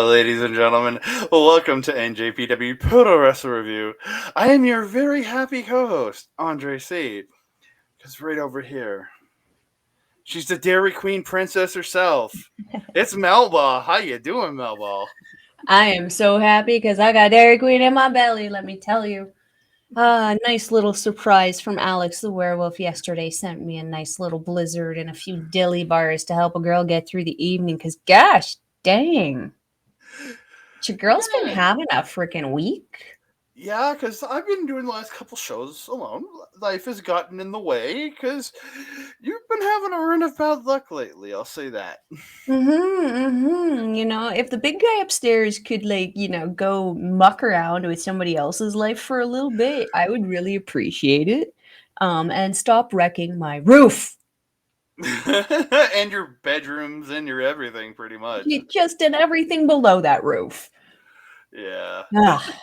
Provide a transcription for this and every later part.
Ladies and gentlemen, welcome to NJPW Puroresu Review. I am your very happy co-host, Andre C. Because right over here, she's the Dairy Queen princess herself. It's Melball. How you doing, Melball? I am so happy because I got Dairy Queen in my belly, let me tell you. A nice little surprise from Alex the werewolf yesterday. Sent me a nice little blizzard and a few dilly bars to help a girl get through the evening. Because, gosh dang, your girl's been Yeah. having a freaking week. Yeah, because I've been doing the last couple shows alone. Life has gotten in the way because you've been having a run of bad luck lately. I'll say that. You know, if the big guy upstairs could, go muck around with somebody else's life for a little bit, I would really appreciate it. And stop wrecking my roof. And your bedrooms and your everything, pretty much. Just in everything below that roof. Yeah. Ugh.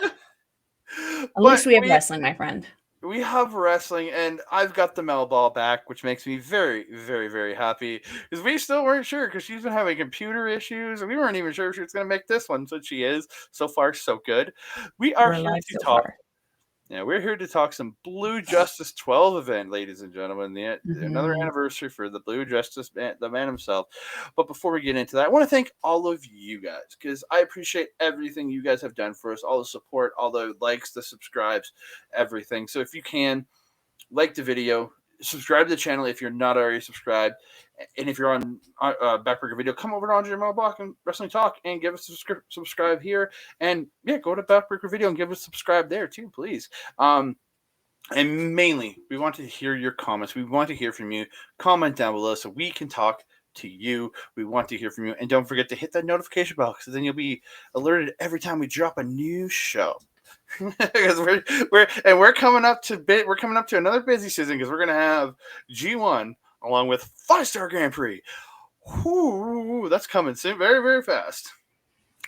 At But least we have we wrestling, my friend. we have wrestling, and I've got the Mel Ball back, which makes me very, very, very happy. Because we still weren't sure, because she's been having computer issues, and we weren't even sure if she was going to make this one, so she is. So far, so good. We are We're here alive to so talk. far. Yeah, we're here to talk some Blue Justice 12 event, ladies and gentlemen. Another Mhm. anniversary for the Blue Justice man, the man himself. But before we get into that, I want to thank all of you guys because I appreciate everything you guys have done for us, all the support, all the likes, the subscribes, everything. So if you can, like the video, subscribe to the channel if you're not already subscribed, and if you're on Backbreaker Video, come over to Andre Melball and Wrestling Talk and give us a subscribe here, and yeah, go to Backbreaker Video and give us a subscribe there too, please. Um, and mainly, we want to hear your comments. We want to hear from you. Comment down below so we can talk to you. We want to hear from you, and don't forget to hit that notification bell, because then you'll be alerted every time we drop a new show. Because we're coming up to another busy season because we're gonna have G1 along with 5-star Grand Prix. Whoo, that's coming soon, very very fast.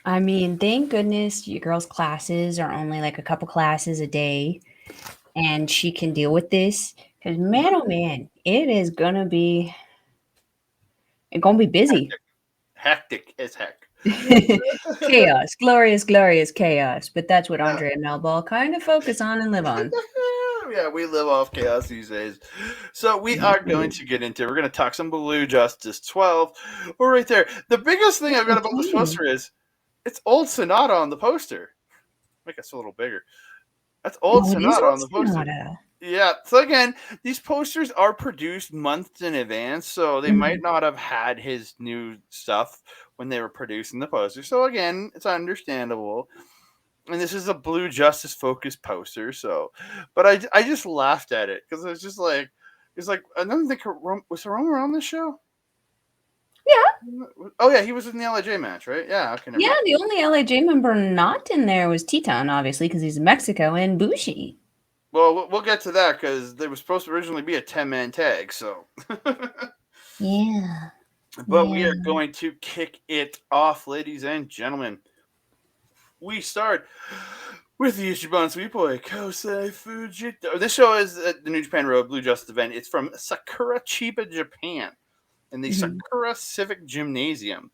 I mean, thank goodness your girl's classes are only like a couple classes a day, and she can deal with this. Because man, oh man, it gonna be busy. Hectic as heck. Chaos, glorious, glorious chaos. But that's what Yeah. Andre and Melball kind of focus on and live on. Yeah, we live off chaos these days. So we are going to get into. We're going to talk some Blue Justice 12. We're right there. The biggest thing I've got about this Mhm. poster is it's old Sonata on the poster. Make us a little bigger. That's old Oh, it is Sonata old on the poster. Sonata. Yeah. So again, these posters are produced months in advance, so they might Mhm. not have had his new stuff when they were producing the poster. So again, it's understandable. And this is a Blue Justice focused poster, so but I just laughed at it because it's like I don't think was Hiromu on this show. Yeah, Oh yeah, he was in the LIJ match, right? Yeah, okay, never yeah. mind. The only LAJ member not in there was Titan, obviously, because he's in Mexico, and Bushi. Well, we'll get to that because there was supposed to originally be a 10-man tag. So, Yeah, but we yeah. are going to kick it off, ladies and gentlemen. We start with the Ichiban Sweet Boy, Kosei Fujita. This show is at the New Japan Road Blue Justice event. It's from Sakura Chiba, Japan, in the Mhm. Sakura Civic Gymnasium.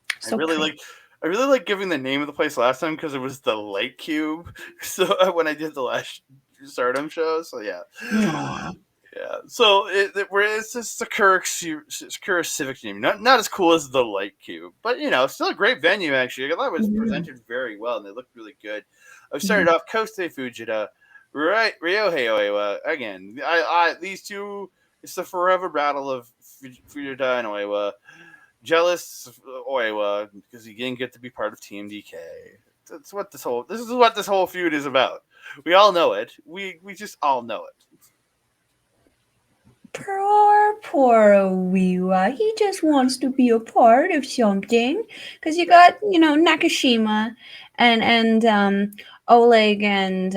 I So really pretty. like. I really like giving the name of the place last time because it was the Light Cube. So when I did the last Stardom show, so yeah, Aw. yeah. So it's just Sakura Civic Gym, not as cool as the Light Cube, but still a great venue actually. I thought it was Mhm. presented very well and they looked really good. I started Mhm. off Kosei Fujita, right? Ryohei Oiwa again. I these two. It's the forever battle of Fujita and Oiwa. Jealous of Oiwa because he didn't get to be part of Team DK. That's what this is what this whole feud is about. We all know it. We just all know it. Poor Oiwa. He just wants to be a part of something. Because you got, Nakashima and Oleg and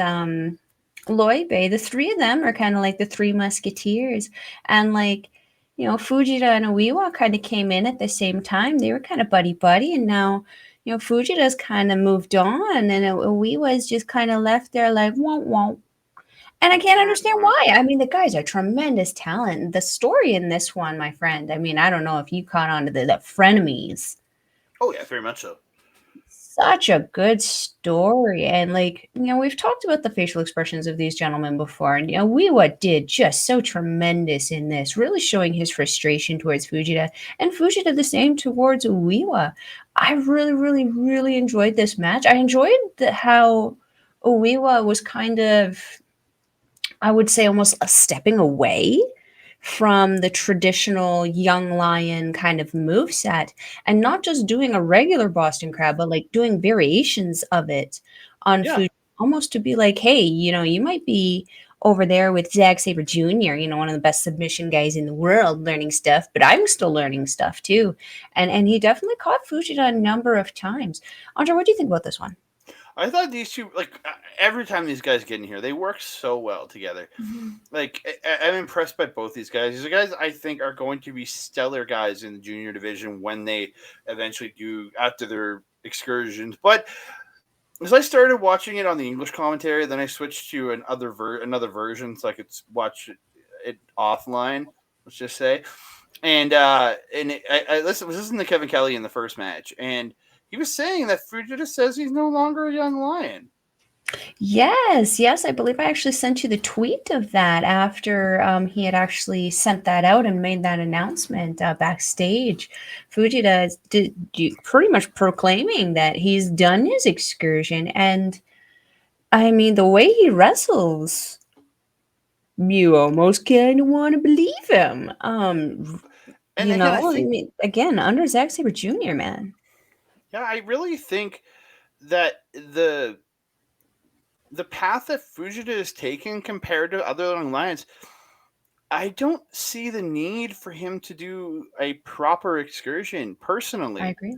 Leube. The three of them are kind of like the three musketeers. And like, Fujita and Oiwa kind of came in at the same time. They were kind of buddy-buddy. And now, Fujita's kind of moved on. And Oiwa's just kind of left there like, won't, won't. And I can't understand why. I mean, the guy's a tremendous talent. The story in this one, my friend, I mean, I don't know if you caught on to the frenemies. Oh yeah, very much so. such a good story. And like, we've talked about the facial expressions of these gentlemen before, and Oiwa did just so tremendous in this, really showing his frustration towards Fujita, and Fujita the same towards Oiwa. I really, really, really enjoyed this match. I enjoyed how Oiwa was kind of, I would say, almost a stepping away from the traditional young lion kind of moveset, and not just doing a regular Boston Crab, but like doing variations of it on Yeah. food, almost to be like, hey, you might be over there with Zack Sabre Jr., one of the best submission guys in the world, learning stuff, but I'm still learning stuff too. And he definitely caught Fujita a number of times. Andre, what do you think about this one? I thought these two, like, every time these guys get in here, they work so well together. Mhm. Like, I'm impressed by both these guys. These are guys I think are going to be stellar guys in the junior division when they eventually do after their excursions. But as I started watching it on the English commentary, then I switched to another version so I could watch it offline. Let's just say, I listened. Was listening to Kevin Kelly in the first match, and he was saying that Fujita says he's no longer a young lion. Yes, yes, I believe I actually sent you the tweet of that after he had actually sent that out and made that announcement backstage. Fujita pretty much proclaiming that he's done his excursion, and I mean the way he wrestles, you almost kind of want to believe him. And again, I I think, mean, again, under Zack Sabre Jr., man. yeah, I really think that the path that Fujita is taking compared to other young lions, I don't see the need for him to do a proper excursion. I Personally, agree.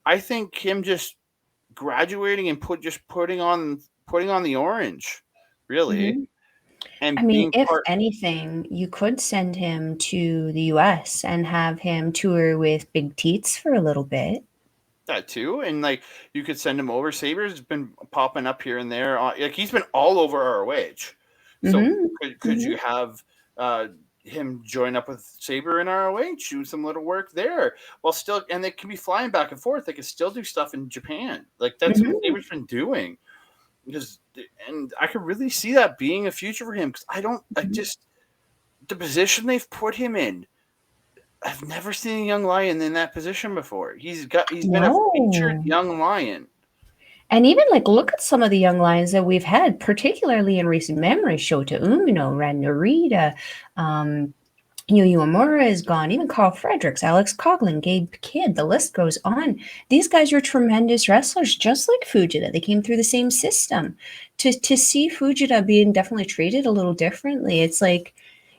I think him just graduating and putting on the orange, really, Hmm. I and mean, being if part anything, you could send him to the US and have him tour with Big Teats for a little bit. that too. And like you could send him over. Saber's been popping up here and there. Like he's been all over ROH. So Mhm. could you Mhm. have uh, him join up with Saber in ROH, do some little work there, while still, and they can be flying back and forth. They can still do stuff in Japan. Like that's what Mhm. Saber's been doing. Because and I could really see that being a future for him. Because I Mhm. just the position they've put him in. I've never seen a young lion in that position before. He's been a featured No. young lion. And even like look at some of the young lions that we've had, particularly in recent memory. Shota Umino, Ren Narita, um, Yu Uemura is gone. Even Carl Fredericks, Alex Coughlin, Gabe Kidd, the list goes on. These guys are tremendous wrestlers, just like Fujita. They came through the same system. To see Fujita being definitely treated a little differently, it's like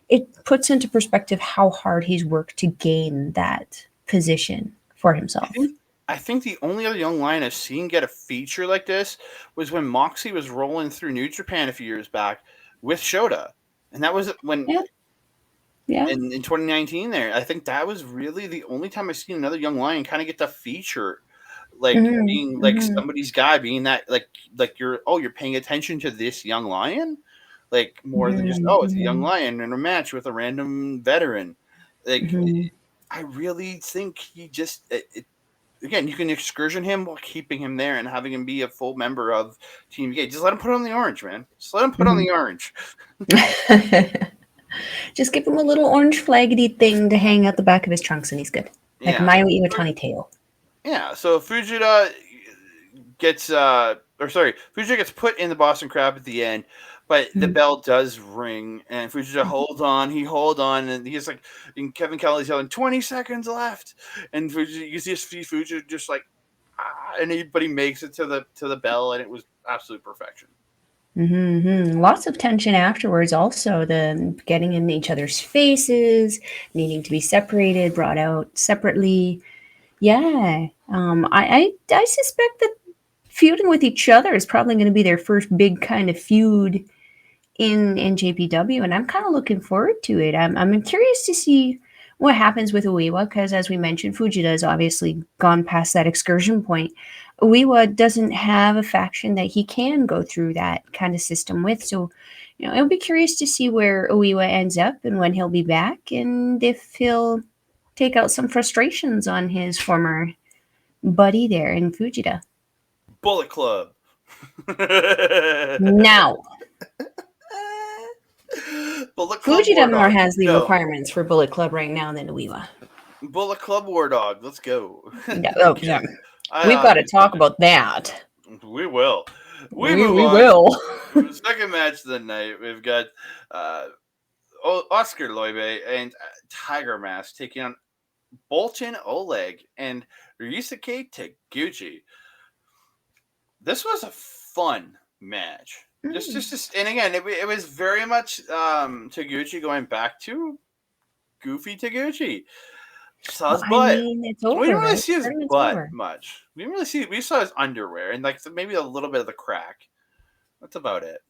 it puts into perspective how hard he's worked to gain that position for I himself. think I think the only other young lion I've seen get a feature like this was when Moxie was rolling through New Japan a few years back with Shota, and that was when Yeah, yeah. in 2019. There, I think that was really the only time I've seen another young lion kind of get the feature, like Mhm, being like mhm, somebody's guy, being that like you're paying attention to this young lion, like more than just mhm, oh it's a young mhm, lion in a match with a random veteran, like. mhm. I really think he just again, you can excursion him while keeping him there and having him be a full member of Team Gate. Just let him put on the orange, man. Just let him put on Mhm. the orange. Just give him a little orange flaggedy thing to hang out the back of his trunks, and he's good. Like Yeah. Mayo Iwatani tail. Yeah. So Fujita gets Fujita gets put in the Boston Crab at the end, but the Mhm, bell does ring and Fujita mhm, holds on, and he's like, and Kevin Kelly's yelling 20 seconds left, and Fujita, you see Fujita just like and he makes it to the bell, and it was absolute perfection. mhm, mhm. Lots of tension afterwards. Also, the getting in each other's faces, needing to be separated, brought out separately. Yeah, I suspect that feuding with each other is probably going to be their first big kind of feud in NJPW, and I'm kind of looking forward to it. I'm curious to see what happens with Oiwa because, as we mentioned, Fujita has obviously gone past that excursion point. Oiwa doesn't have a faction that he can go through that kind of system with, so I'll be curious to see where Oiwa ends up and when he'll be back, and if he'll take out some frustrations on his former buddy there in Fujita. Bullet Club. Now, Bullet Club War Fujita more Dog. has the Go. requirements for Bullet Club right now than Oiwa. Bullet Club War Dog. Let's go. Yeah, oh, Okay. yeah. We've got to talk about that. We will. We We move on. will. Second match of the night. We've got Oskar Leube and Tiger Mask taking on Bolton, Oleg, and Ryusuke Taguchi. This was a fun match. Just and again, it was very much Taguchi going back to goofy Taguchi. Saw his butt. I mean, it's over. We didn't really right? see his Tournament's butt over. much. We didn't really see. We saw his underwear and like maybe a little bit of the crack. That's about it.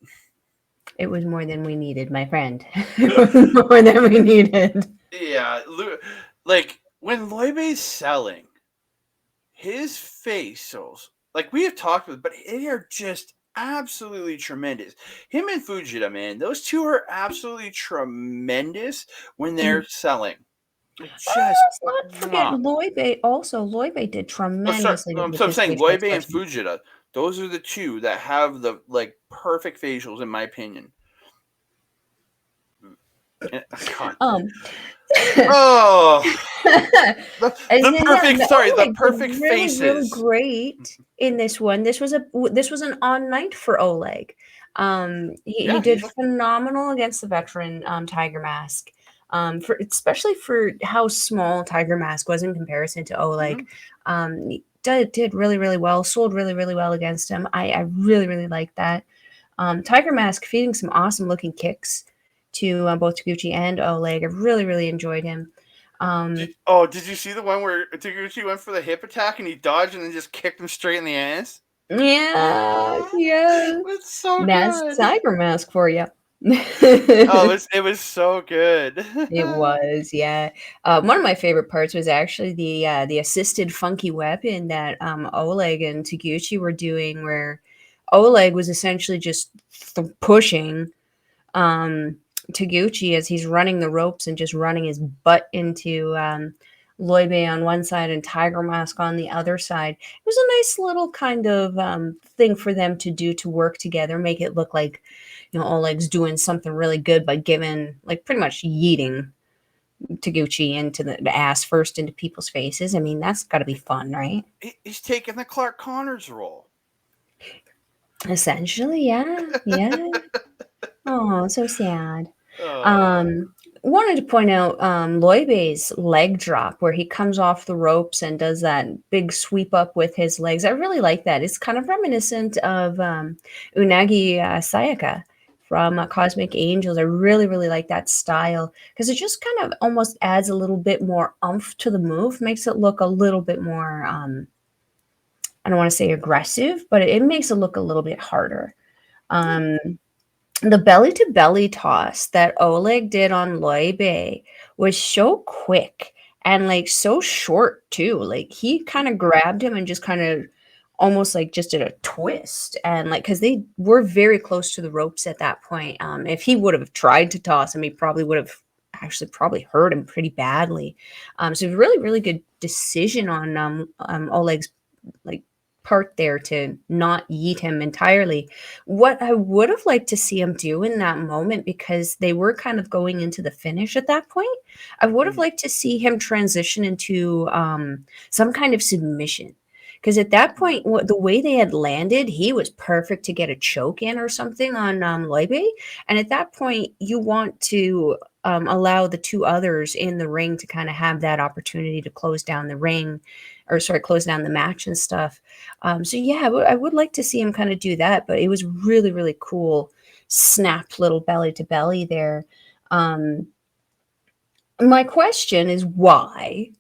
It was more than we needed, my friend. It was more than we needed. Yeah, like when Loebe's selling, his facials, like we have talked about, but they are just absolutely tremendous. Him and Fujita, man, those two are absolutely tremendous when they're selling. Just let's not forget Leube. Also, Leube did tremendously. I'm saying Leube and Fujita. Those are the two that have the like perfect facials, in my opinion. The perfect faces. Really great in this one. This was an on night for Oleg. He did phenomenal against the veteran Tiger Mask. Especially for how small Tiger Mask was in comparison to Oleg. He did really, really well, sold really, really well against him. I really, really like that. Tiger Mask feeding some awesome looking kicks to both Taguchi and Oleg. I really, really enjoyed him. Did you see the one where Taguchi went for the hip attack and he dodged and then just kicked him straight in the ass? Yeah. It's so That's good. Tiger Mask for you. It was so good. It was, yeah. One of my favorite parts was actually the assisted funky weapon that Oleg and Taguchi were doing, where Oleg was essentially just pushing Taguchi as he's running the ropes and just running his butt into Leube on one side and Tiger Mask on the other side. It was a nice little kind of thing for them to do to work together, make it look like, Oleg's doing something really good by giving, like, pretty much yeeting Taguchi into the ass first into people's faces. I mean, that's got to be fun, right? He's taking the Clark Connors role. Essentially, yeah. Oh, so sad. Wanted to point out Leube's leg drop, where he comes off the ropes and does that big sweep up with his legs. I really like that. It's kind of reminiscent of Unagi Sayaka from Cosmic Angels. I really, really like that style because it just kind of almost adds a little bit more oomph to the move, makes it look a little bit more, I don't want to say aggressive, but it makes it look a little bit harder. The belly-to-belly toss that Oleg did on Leube was so quick and, like, so short, too. Like, he kind of grabbed him and just kind of almost, like, just did a twist. And, like, because they were very close to the ropes at that point. If he would have tried to toss him, he probably would have actually probably hurt him pretty badly. So really, really good decision on Oleg's, like, part there to not yeet him entirely. What I would have liked to see him do in that moment, because they were kind of going into the finish at that point, I would have liked to see him transition into some kind of submission. Because at that point, the way they had landed, he was perfect to get a choke in or something on Leube. And at that point, you want to allow the two others in the ring to kind of have that opportunity to close down the ring, or close down the match and stuff. So yeah, I would like to see him kind of do that, but it was really, really cool. Snapped little belly to belly there. My question is, why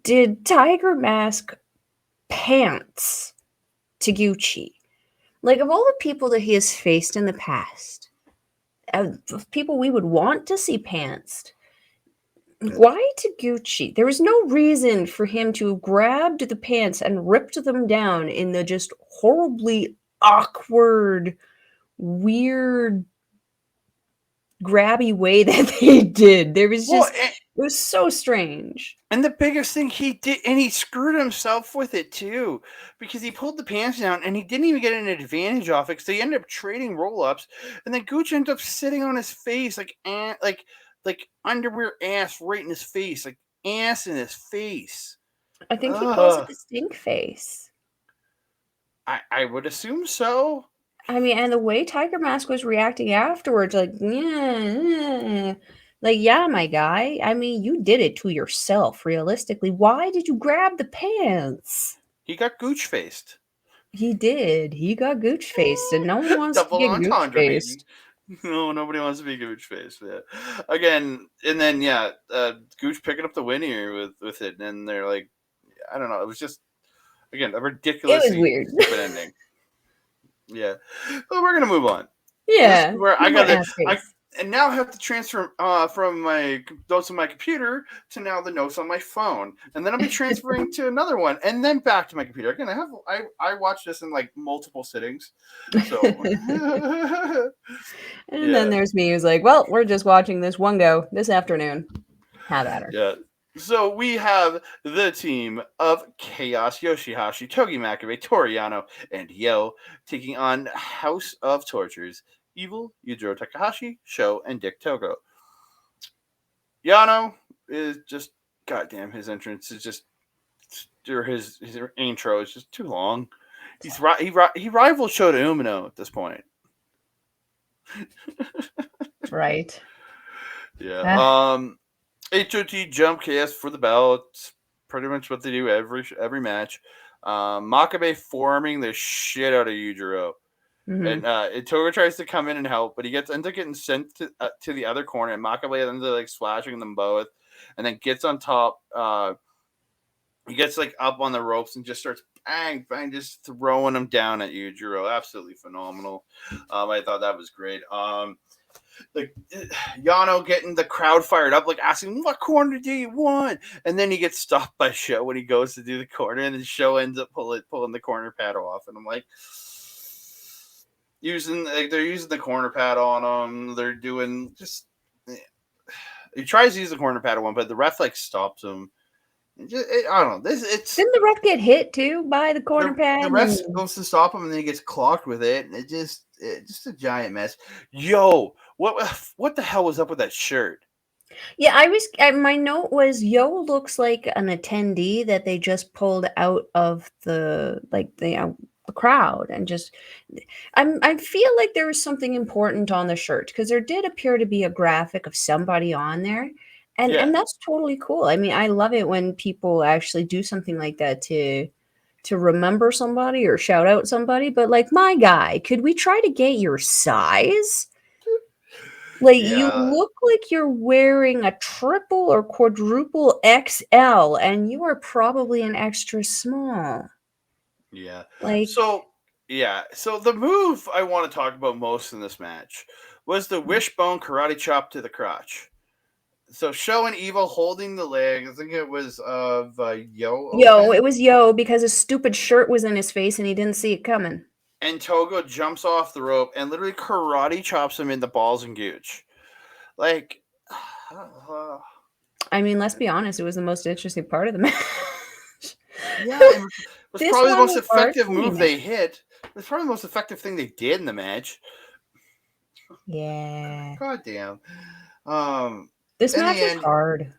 did Tiger Mask pants Taguchi? Like, of all the people that he has faced in the past, people we would want to see pantsed, why Taguchi? There was no reason for him to have grabbed the pants and ripped them down in the just horribly awkward, weird, grabby way that they did. There was just It was so strange. And the biggest thing he did, and he screwed himself with it too, because he pulled the pants down and he didn't even get an advantage off it. So they ended up trading roll ups, and then Gooch ended up sitting on his face like underwear ass right in his face, like ass in his face. I think he calls it Ugh. the stink face. I would assume so. I mean, and the way Tiger Mask was reacting afterwards, like, yeah, like, yeah, my guy. I mean, you did it to yourself, realistically. Why did you grab the pants? He got Gooch faced. He did. He got gooch faced, and no one wants to Double get gooch entendre, baby. faced. No, nobody wants to be Gooch face. Yeah. Again, and then Gooch picking up the win here with it, and they're like, I don't know. It was just again a It was ridiculously weird. stupid ending. Yeah, but we're gonna move on. This Yeah. is where no I more got it. ass I face. and now have to transfer from my notes on my computer to now the notes on my phone, and then I'll be transferring to another one, and then back to my computer. Again, I watched this in like multiple sittings, so And then yeah. there's me who's like, well, we're just watching this one go this afternoon. Have at her. Yeah. So we have the team of Chaos, Yoshi-Hashi, Togi, Makabe, Toru, Yano, and Yo taking on House of Tortures, Evil, Yujiro, Takahashi, Sho, and Dick Togo. Yano is just goddamn. His entrance is just or his intro is just too long. He rivals Shota Umino at this point. Right. Yeah. Ah, HOT jump KS for the belt. It's pretty much what they do every match. Makabe forming the shit out of Yujiro. mhm. And Togo tries to come in and help, but he ends up getting sent to the other corner, and Makabe ends up like slashing them both, and then gets on top. He gets like up on the ropes and just starts bang bang, just throwing them down at Yujiro. Absolutely phenomenal. I thought that was great. Like Yano getting the crowd fired up, like asking, "What corner do you want?" And then he gets stopped by Sho when he goes to do the corner, and then Sho ends up pulling the corner pad off, and I'm like, they're using the corner pad on him. They're doing just. He tries to use the corner pad on one, but the ref like stops him. I don't know. Didn't the ref get hit too by the corner The pad? ref goes to stop him, and then he gets clocked with it, and it's just a giant mess. Yo, what the hell was up with that shirt? Yeah, I was. My note was Yo looks like an attendee that they just pulled out of the crowd and just. I feel like there was something important on the shirt because there did appear to be a graphic of somebody on there, and Yeah, that's totally cool. I mean, I love it when people actually do something like that to remember somebody or shout out somebody. But like, my guy, could we try to get your size? Like, you yeah, look like you're wearing a triple or quadruple XL, and you are probably an extra small. yeah. Like, So the move I want to talk about most in this match was the wishbone karate chop to the crotch. So Sho and Evil holding the leg. I think it was of Yo Yo, it open. was Yo because his stupid shirt was in his face and he didn't see it coming. And Togo jumps off the rope and literally karate chops him in the balls and gooch. Like, I mean, let's be honest, it was the most interesting part of the match. yeah, it was This probably the one most was hard effective for me, move man. they hit. It was probably the most effective thing they did in the match. Yeah. God damn. Um, This in the match was end, hard.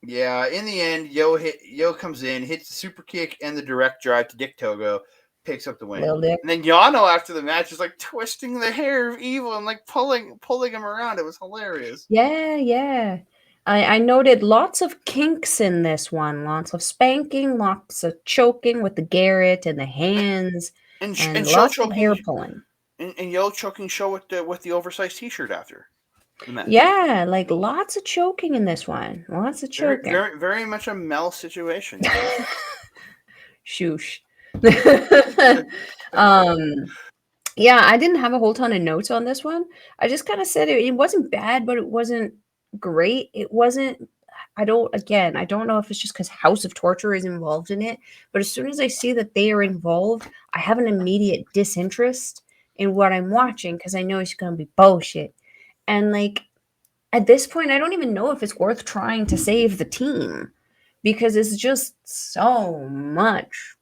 Yo comes in, hits the super kick and the direct drive to Dick Togo, picks up the win. Lil Dick. And then Yano after the match is like twisting the hair of Evil and like pulling him around. It was hilarious. Yeah, yeah. I noted lots of kinks in this one, lots of spanking, lots of choking with the Garrett and the hands, and And Show lots of hair choking pulling. and Yo choking Show with the oversized T-shirt after the match. Yeah, like lots of choking in this one. Lots of choking. Very much a Mel situation, you know. Shoosh. um, yeah, I didn't have a whole ton of notes on this one. I just kind of said it wasn't bad, but it wasn't great. It wasn't I don't know if it's just because House of Torture is involved in it, but as soon as I see that they are involved, I have an immediate disinterest in what I'm watching because I know it's gonna be bullshit. And like At this point, I don't even know if it's worth trying to save the team because it's just so much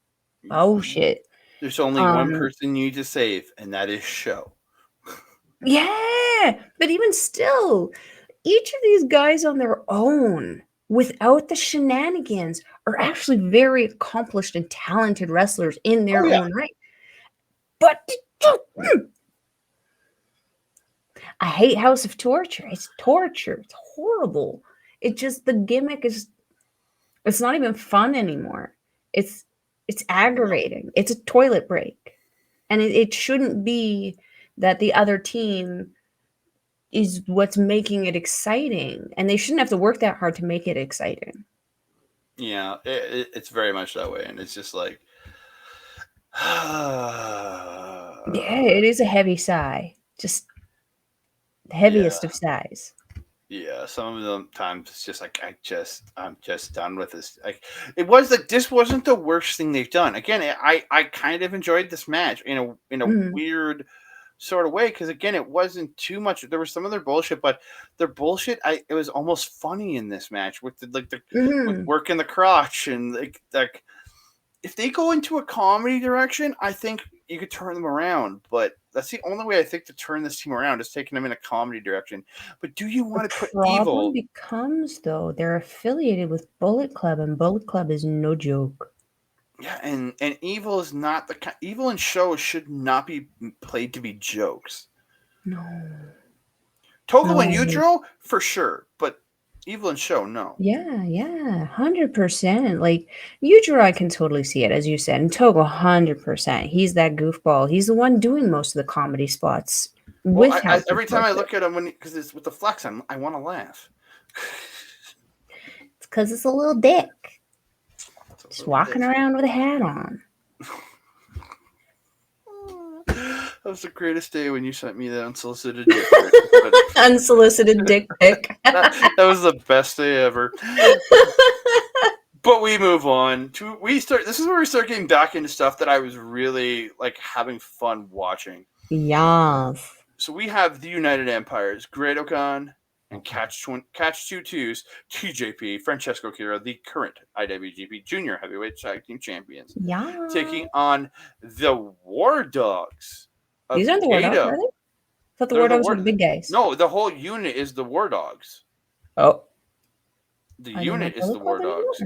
bullshit. There's only one person you need to save, and that is Sho. Yeah, but even still, each of these guys on their own, without the shenanigans, are actually very accomplished and talented wrestlers in their own right. But I hate House of Torture. It's torture. It's horrible. It just the gimmick is it's not even fun anymore. It's aggravating. It's a toilet break. And it shouldn't be that the other team is what's making it exciting. And they shouldn't have to work that hard to make it exciting. Yeah, it's very much that way. And it's just like, yeah, it is a heavy sigh. Just the heaviest of sighs. Yeah, some of them times it's just like I'm just done with this. Like it was like this wasn't the worst thing they've done. Again, I kind of enjoyed this match in a weird sort of way because again it wasn't too much. There was some of their bullshit, but their bullshit it was almost funny in this match with with working the crotch and like if they go into a comedy direction, I think you could turn them around. But that's the only way I think to turn this team around is taking them in a comedy direction. But do you want to put Evil? The problem becomes though they're affiliated with Bullet Club, and Bullet Club is no joke. Yeah, and Evil is not the Evil and Sho should not be played to be jokes. No. Togo and Yujiro for sure, but Evil and Sho, no. Yeah, 100%. Like Yujiro, I can totally see it, as you said, and Togo, 100%. He's that goofball. He's the one doing most of the comedy spots. Well, every time I look at him because it's with the flex, I want to laugh. It's because it's a little dick. Just walking around with a hat on. That was the greatest day when you sent me that unsolicited dick pic. Unsolicited dick pic. that was the best day ever. But we move on to this is where we start getting back into stuff that I was really like having fun watching. Yes. So we have the United Empires, Gedo and Catch-22's TJP, Francesco Akira, the current IWGP Junior Heavyweight Tag Team Champions. Yeah. Taking on the War Dogs. These aren't the War Dogs, are they? I thought the War Dogs were the big guys. No, the whole unit is the War Dogs. Oh. The unit is the War Dogs.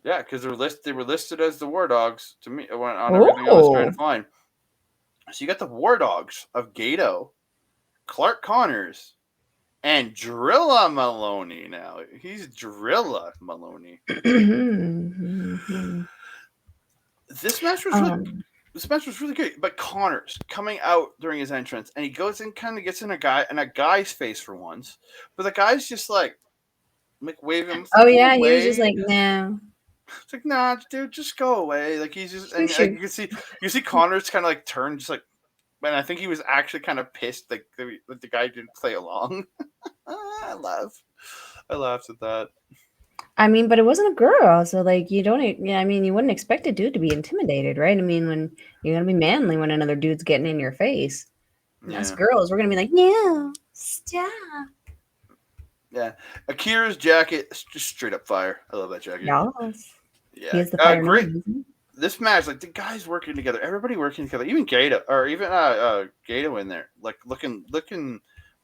Yeah, because they were listed as the War Dogs to me on everything I was trying to find. So you got the War Dogs of Gedo, Clark Connors, and Drilla Maloney now. He's Drilla Maloney. This match was really good. But Connors coming out during his entrance, and he goes and kind of gets in a guy's face for once. But the guy's just like waving. Oh yeah, he was just like, no. It's like, nah, dude, just go away. Like he's just, and like, you see Connors kind of like turn, just like, and I think he was actually kind of pissed that the guy didn't play along. I laughed at that. I mean, but it wasn't a girl, so like you wouldn't expect a dude to be intimidated, right? I mean, when you're gonna be manly when another dude's getting in your face. Yeah. As girls, we're gonna be like, no, stop. Yeah, Akira's jacket is just straight up fire. I love that jacket. Yes. Yeah, he is the great. This match, like the guys working together, everybody working together, even Gedo or even Gedo in there, like looking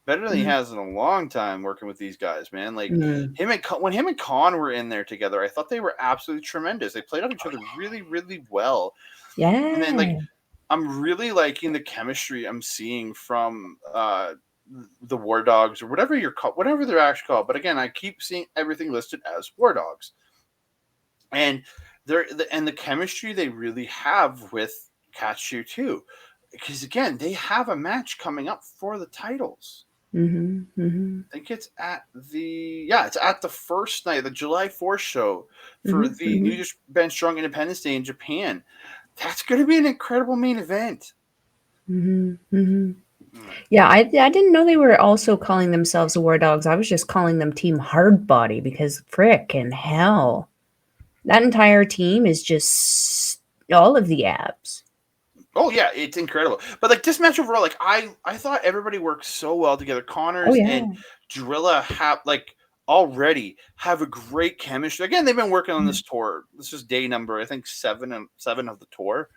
better than he has in a long time working with these guys, man. Like when him and Khan were in there together, I thought they were absolutely tremendous. They played off each other really, really well. Yeah. And then like I'm really liking the chemistry I'm seeing from the War Dogs or whatever they're actually called. But again, I keep seeing everything listed as War Dogs. And the chemistry they really have with Kachu too. Because again, they have a match coming up for the titles. I think it's at the first night, the July 4th show for the New Japan Strong Independence Day in Japan. That's going to be an incredible main event. Yeah, I didn't know they were also calling themselves the War Dogs. I was just calling them Team Hardbody because frickin' hell. That entire team is just all of the abs. Oh yeah, it's incredible. But like this match overall, like I thought everybody worked so well together. Oh Connors yeah. and Drilla have like already have a great chemistry. Again, they've been working on this tour. This is day number I think seven of the tour.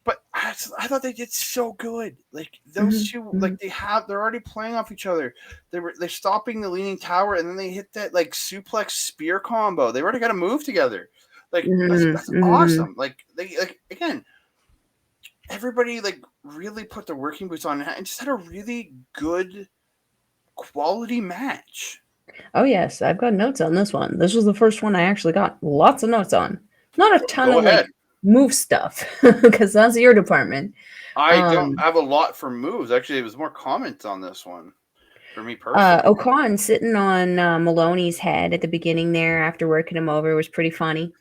But I thought they did so good. Like those Mhm, two, like mhm, they're already playing off each other. They're stopping the leaning tower, and then they hit that like suplex spear combo. They already got a move together. Like mhm, that's mhm. awesome. Like they like again, everybody like really put their working boots on and just had a really good quality match. Oh yes, I've got notes on this one. This was the first one I actually got lots of notes on. Not a ton Go of ahead. like move stuff because that's your department. I don't Um, have a lot for moves. Actually, it was more comments on this one for me personally. Ocon sitting on Maloney's head at the beginning there after working him over was pretty funny.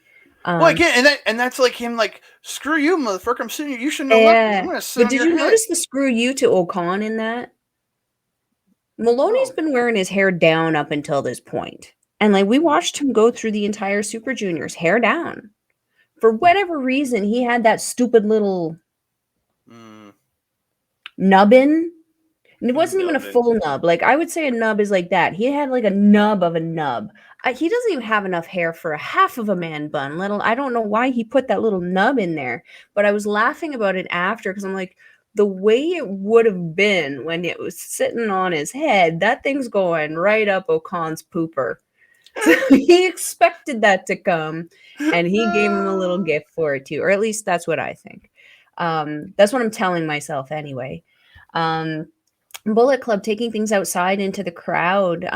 Well, Um, again, and that's like him, like screw you, motherfucker. I'm sitting. You should know nothing. I'm yeah, gonna sit but on did your you head. notice the screw you to Ocon in that? Maloney's No. been wearing his hair down up until this point. And like we watched him go through the entire Super Juniors hair down. For whatever reason, he had that stupid little Mm, nubbin. And it wasn't even a Nubbin. full nub. Like I would say a nub is like that. He had like a nub of a nub. He doesn't even have enough hair for a half of a man bun. Little, I don't know why he put that little nub in there, but I was laughing about it after because I'm like, the way it would have been when it was sitting on his head, that thing's going right up Ocon's pooper. So he expected that to come, and he gave him a little gift for it too, or at least that's what I think. That's what I'm telling myself anyway. Um, Bullet Club taking things outside into the crowd,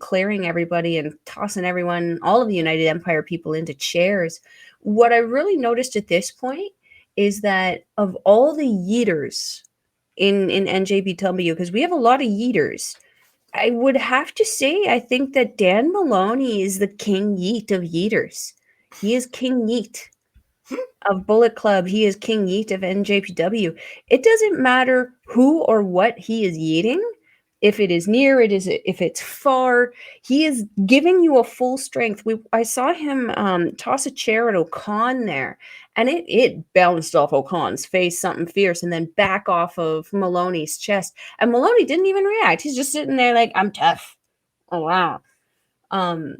clearing everybody and tossing everyone, all of the United Empire people into chairs. What I really noticed at this point is that of all the yeeters in NJPW, because we have a lot of yeeters, I would have to say I think that Dan Maloney is the King Yeet of yeeters. He is King Yeet of Bullet Club. He is King Yeet of NJPW. It doesn't matter who or what he is yeeting. If it is near, it is if it's far. He is giving you a full strength. I saw him toss a chair at Ocon there, and it bounced off Ocon's face, something fierce, and then back off of Maloney's chest. And Maloney didn't even react. He's just sitting there like, I'm tough. Oh wow. Um,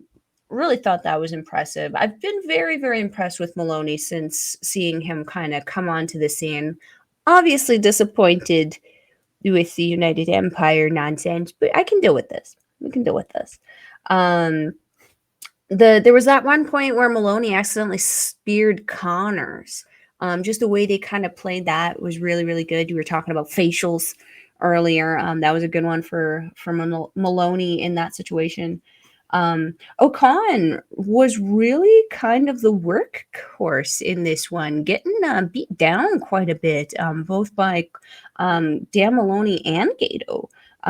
really thought that was impressive. I've been very, very impressed with Maloney since seeing him kind of come onto the scene. Obviously disappointed with the United Empire nonsense, but I can deal with this. We can deal with this. Um, there was that one point where Maloney accidentally speared Connors. Just the way they kind of played that was really, really good. You were talking about facials earlier. That was a good one for Maloney in that situation. Ocon was really kind of the workhorse in this one, getting beat down quite a bit, both by Dan Maloney and Gedo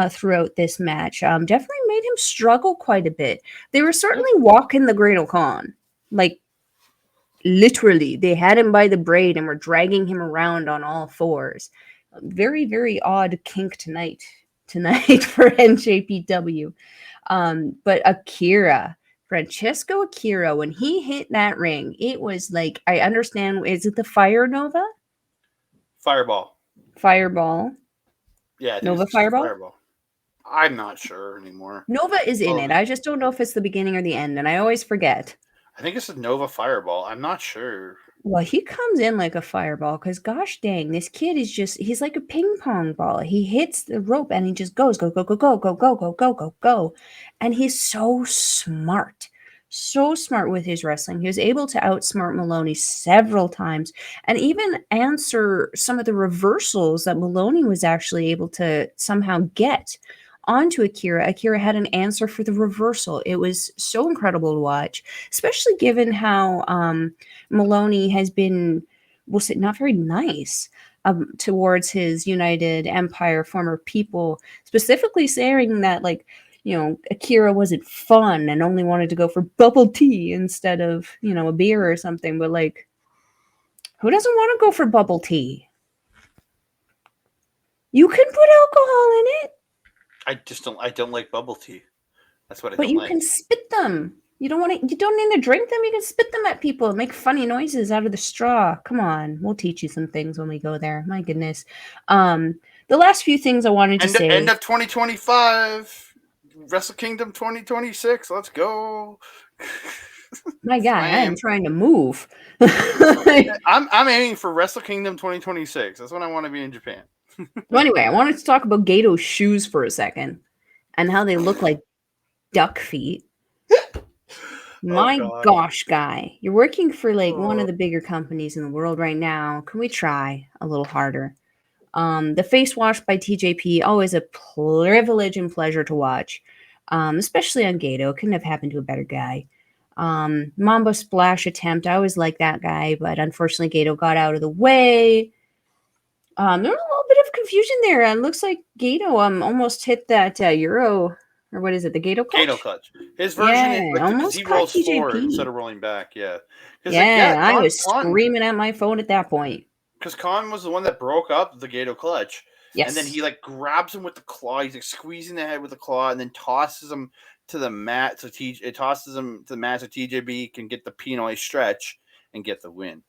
throughout this match. Definitely made him struggle quite a bit. They were Yep. certainly walking the Great Ocon, like literally. They had him by the braid and were dragging him around on all fours. Very, very odd kink tonight for NJPW. But Akira, Francesco Akira, when he hit that ring, it was like, I understand. Is it the Fire Nova? Fireball. Fireball? Yeah, I think it's Nova just a Fireball? fireball. I'm not sure anymore. Nova is in Oh, it. I just don't know if it's the beginning or the end, and I always forget. I think it's a Nova Fireball. I'm not sure. Well, he comes in like a fireball because, gosh dang, this kid is he's like a ping pong ball. He hits the rope and he just goes, go, go, go, go, go, go, go, go, go, go. And he's so smart. So smart with his wrestling. He was able to outsmart Maloney several times and even answer some of the reversals that Maloney was actually able to somehow get onto Akira. Akira had an answer for the reversal. It was so incredible to watch, especially given how Maloney has been, we'll say, not very nice towards his United Empire former people, specifically saying that, like, Akira wasn't fun and only wanted to go for bubble tea instead of, a beer or something. But, like, who doesn't want to go for bubble tea? You can put alcohol in it, I just don't. I don't like bubble tea. That's what I but don't you like. can spit them. You don't want to. You don't need to drink them. You can spit them at people and make funny noises out of the straw. Come on, we'll teach you some things when we go there. My goodness. The last few things I wanted to End say. of 2025. Wrestle Kingdom 2026. Let's go. My guy, I am aim. trying to move. I'm aiming for Wrestle Kingdom 2026. That's when I want to be in Japan. Well, anyway, I wanted to talk about Gato's shoes for a second and how they look like duck feet. Oh My God. gosh, guy, you're working for like one Oh. of the bigger companies in the world right now. Can we try a little harder? The face wash by TJP, always a privilege and pleasure to watch, especially on Gedo. Couldn't have happened to a better guy. Mambo splash attempt, I always like that guy, but unfortunately Gedo got out of the way. There was a little bit of confusion there. It looks like Gedo almost hit that Euro, or what is it, the Gedo clutch? Gedo clutch. His version is like almost he caught rolls TJP. forward instead of rolling back. Yeah. Yeah, I was screaming at my phone at that point. Because Khan was the one that broke up the Gedo clutch. Yes. And then he like grabs him with the claw. He's like squeezing the head with the claw and then tosses him to the mat. So it tosses him to the mat so TJB can get the Pinoy stretch and get the win.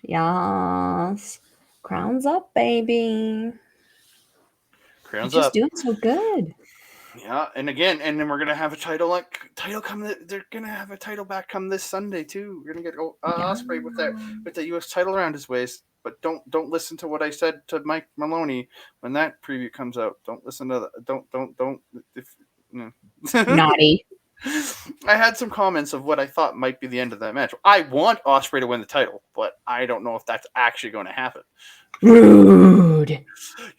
Yes. Crowns up, baby. Crowns You're just up. doing so good. Yeah, and then we're gonna have a title come. They're gonna have a title back come this Sunday too. We're gonna get Osprey with the U.S. title around his waist. But don't listen to what I said to Mike Maloney when that preview comes out. Don't listen to don't. Naughty. I had some comments of what I thought might be the end of that match. I want Osprey to win the title, but I don't know if that's actually going to happen. Rude.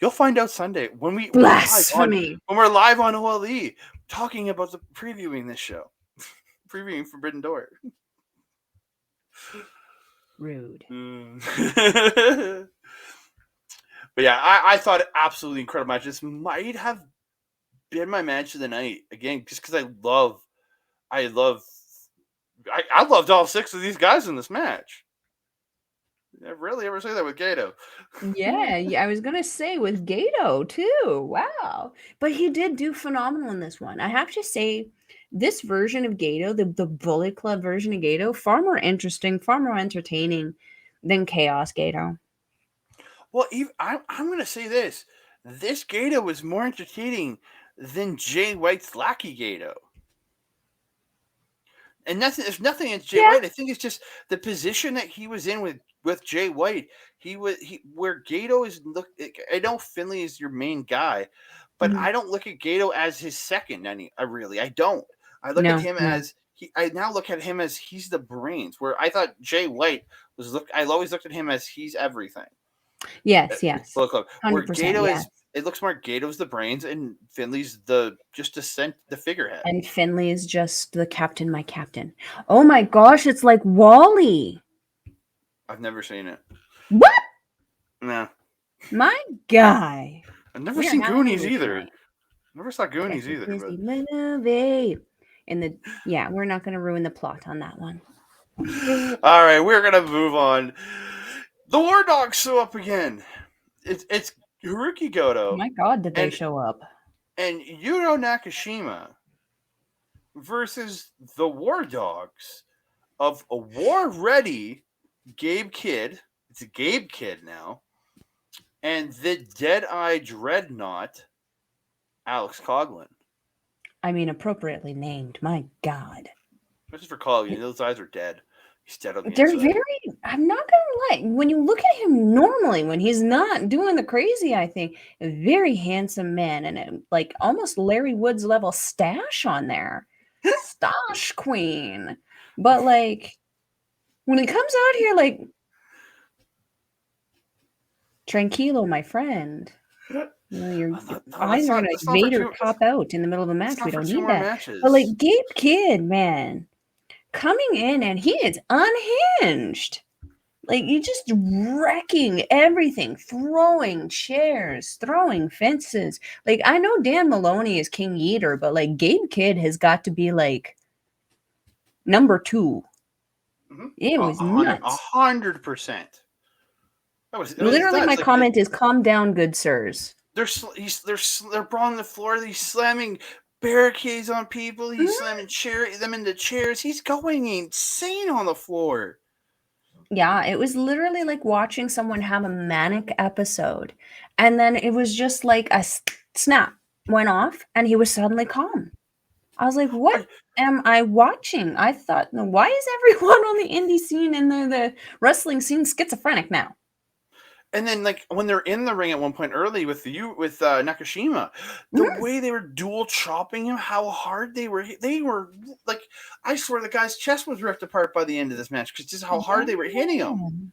You'll find out Sunday when Blasphemy. when we're live on OLE talking about the previewing this show, previewing Forbidden Door. Rude. But yeah, I thought it absolutely incredible match. This might have been my match of the night again, just because I loved all 6 of these guys in this match. I rarely ever say that with Gedo. Yeah, I was gonna say with Gedo too. Wow, but he did do phenomenal in this one. I have to say, this version of Gedo, the Bullet Club version of Gedo, far more interesting, far more entertaining than Chaos Gedo. Well, I'm gonna say this: this Gedo was more entertaining than Jay White's Lackey Gedo. And there's nothing against Jay White. I think it's just the position that he was in with Jay White. Where Gedo is I know Finley is your main guy, but I don't look at Gedo as his second. I don't. I look at him as I now look at him as he's the brains. Where I thought Jay White I always looked at him as he's everything. Yes. Where Gedo is. It looks more Gato's the brains and Finley's the figurehead. And Finley is just the captain, my captain. Oh my gosh, it's like Wally. I've never seen it. What? No. My guy. I've never seen Goonies either. Never saw Goonies either. Movie. We're not going to ruin the plot on that one. All right, we're going to move on. The War Dogs show up again. It's Haruki Goto. Oh my God, did they show up? And Yuto Nakashima versus the War Dogs of a war-ready Gabe Kidd. It's a Gabe Kidd now. And the Dead-Eye Dreadnought, Alex Coughlin. I mean, appropriately named. My God. This is for Coughlin. Those eyes are dead. He's dead on the They're inside. I'm not going to lie. When you look at him normally, when he's not doing the crazy, I think, a very handsome man and like almost Larry Woods level stash on there. Stash queen. But like, when he comes out here, like, tranquilo, my friend. Your eyes are going to Vader pop out in the middle of a match. We don't need that. Matches. But like, Gabe Kidd, man. Coming in and he is unhinged. Like, you're just wrecking everything, throwing chairs, throwing fences. Like, I know Dan Maloney is King Eater, but like Gabe Kidd has got to be like number 2. Mm-hmm. It was nuts. 100%. Literally, my comment is calm down, good sirs. They're on the floor. He's slamming barricades on people. He's Mhm. slamming them into chairs. He's going insane on the floor. Yeah, it was literally like watching someone have a manic episode. And then it was just like a snap went off and he was suddenly calm. I was like, what am I watching? I thought, no, why is everyone on the indie scene and the wrestling scene schizophrenic now? And then, like when they're in the ring at one point early with Nakashima, the Mhm. way they were dual chopping him, how hard they were like, I swear the guy's chest was ripped apart by the end of this match because just how hard they were hitting him.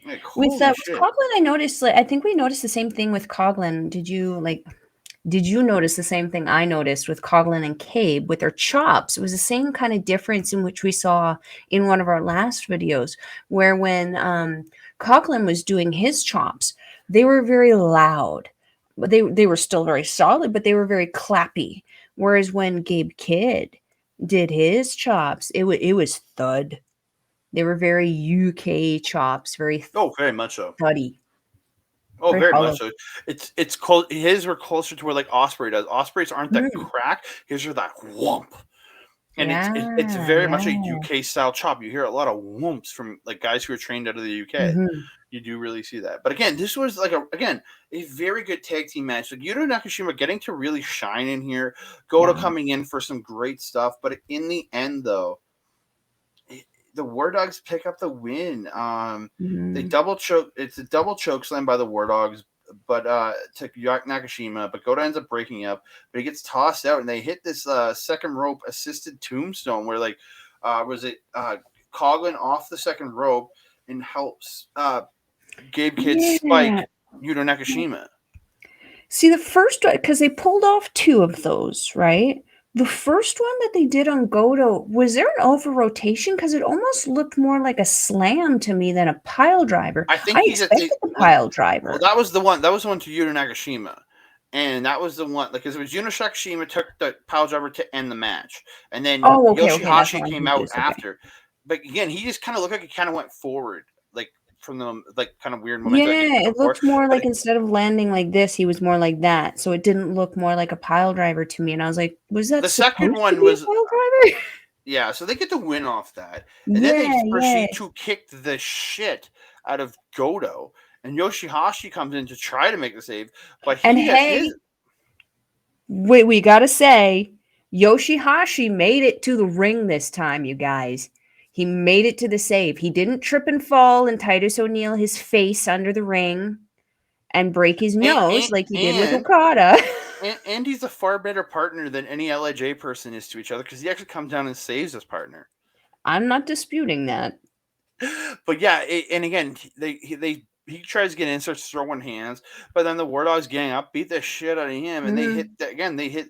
Yeah. Like, With holy with shit! Coughlin, I noticed. Like, I think we noticed the same thing with Coughlin. Did you notice the same thing I noticed with Coughlin and Cabe with their chops? It was the same kind of difference in which we saw in one of our last videos, where when Coughlin was doing his chops, they were very loud, but they were still very solid, but they were very clappy. Whereas when Gabe Kidd did his chops, it was thud. They were very UK chops, very Oh, very much so. thuddy, Oh, very very hollow. much so. It's close. His were closer to where like Osprey does. Ospreys aren't that Mhm. crack. His are that whomp. And it's Yeah, very much a yeah. UK style chop. You hear a lot of whomps from like guys who are trained out of the UK. Mhm. You do really see that. But again, this was like a very good tag team match. Like Yuta Nakashima getting to really shine in here. Goto Yeah. coming in for some great stuff. But in the end, though, the War Dogs pick up the win. They Mhm. double choke. It's a double choke slam by the War Dogs, but to Nakashima. But Goto ends up breaking up, but he gets tossed out, and they hit this second rope assisted tombstone where like was it Coughlin off the second rope and helps Gabe Kidd spike Yeah. Yuta Nakashima. See, the first one, because they pulled off two of those, right? The first one that they did on Goto, was there an over rotation? Because it almost looked more like a slam to me than a pile driver. I think I he's at the expected the pile well, driver. that was the one. That was the one to Yuta Nagashima. And that was the one, like, because it was Yuta Nagashima took the pile driver to end the match. And then Oh, okay, that's Yoshi-Hashi how I'm came out confused. Okay. after. But again, he just kind of looked like he kind of went forward, like, from the, like, kind of weird momentum, like, he Yeah, took it a forward. looked more But like instead of landing like this, he was more like that. So it didn't look more like a pile driver to me. And I was like, was that the second supposed to one be a was, pile driver? yeah, so they get the win off that. And then they Yeah, yeah. proceed to kick the shit out of Goto. And Yoshi-Hashi comes in to try to make the save, but And he has his. hey, we gotta say, Yoshi-Hashi made it to the ring this time, you guys. He made it to the save. He didn't trip and fall and Titus O'Neil his face under the ring and break his And, nose and, like he did with and Okada. and he's a far better partner than any LIJ person is to each other because he actually comes down and saves his partner. I'm not disputing that. But yeah, and again, he tries to get in, starts throwing hands, but then the War Dogs gang up, beat the shit out of him, and they hit Mhm, again. They hit.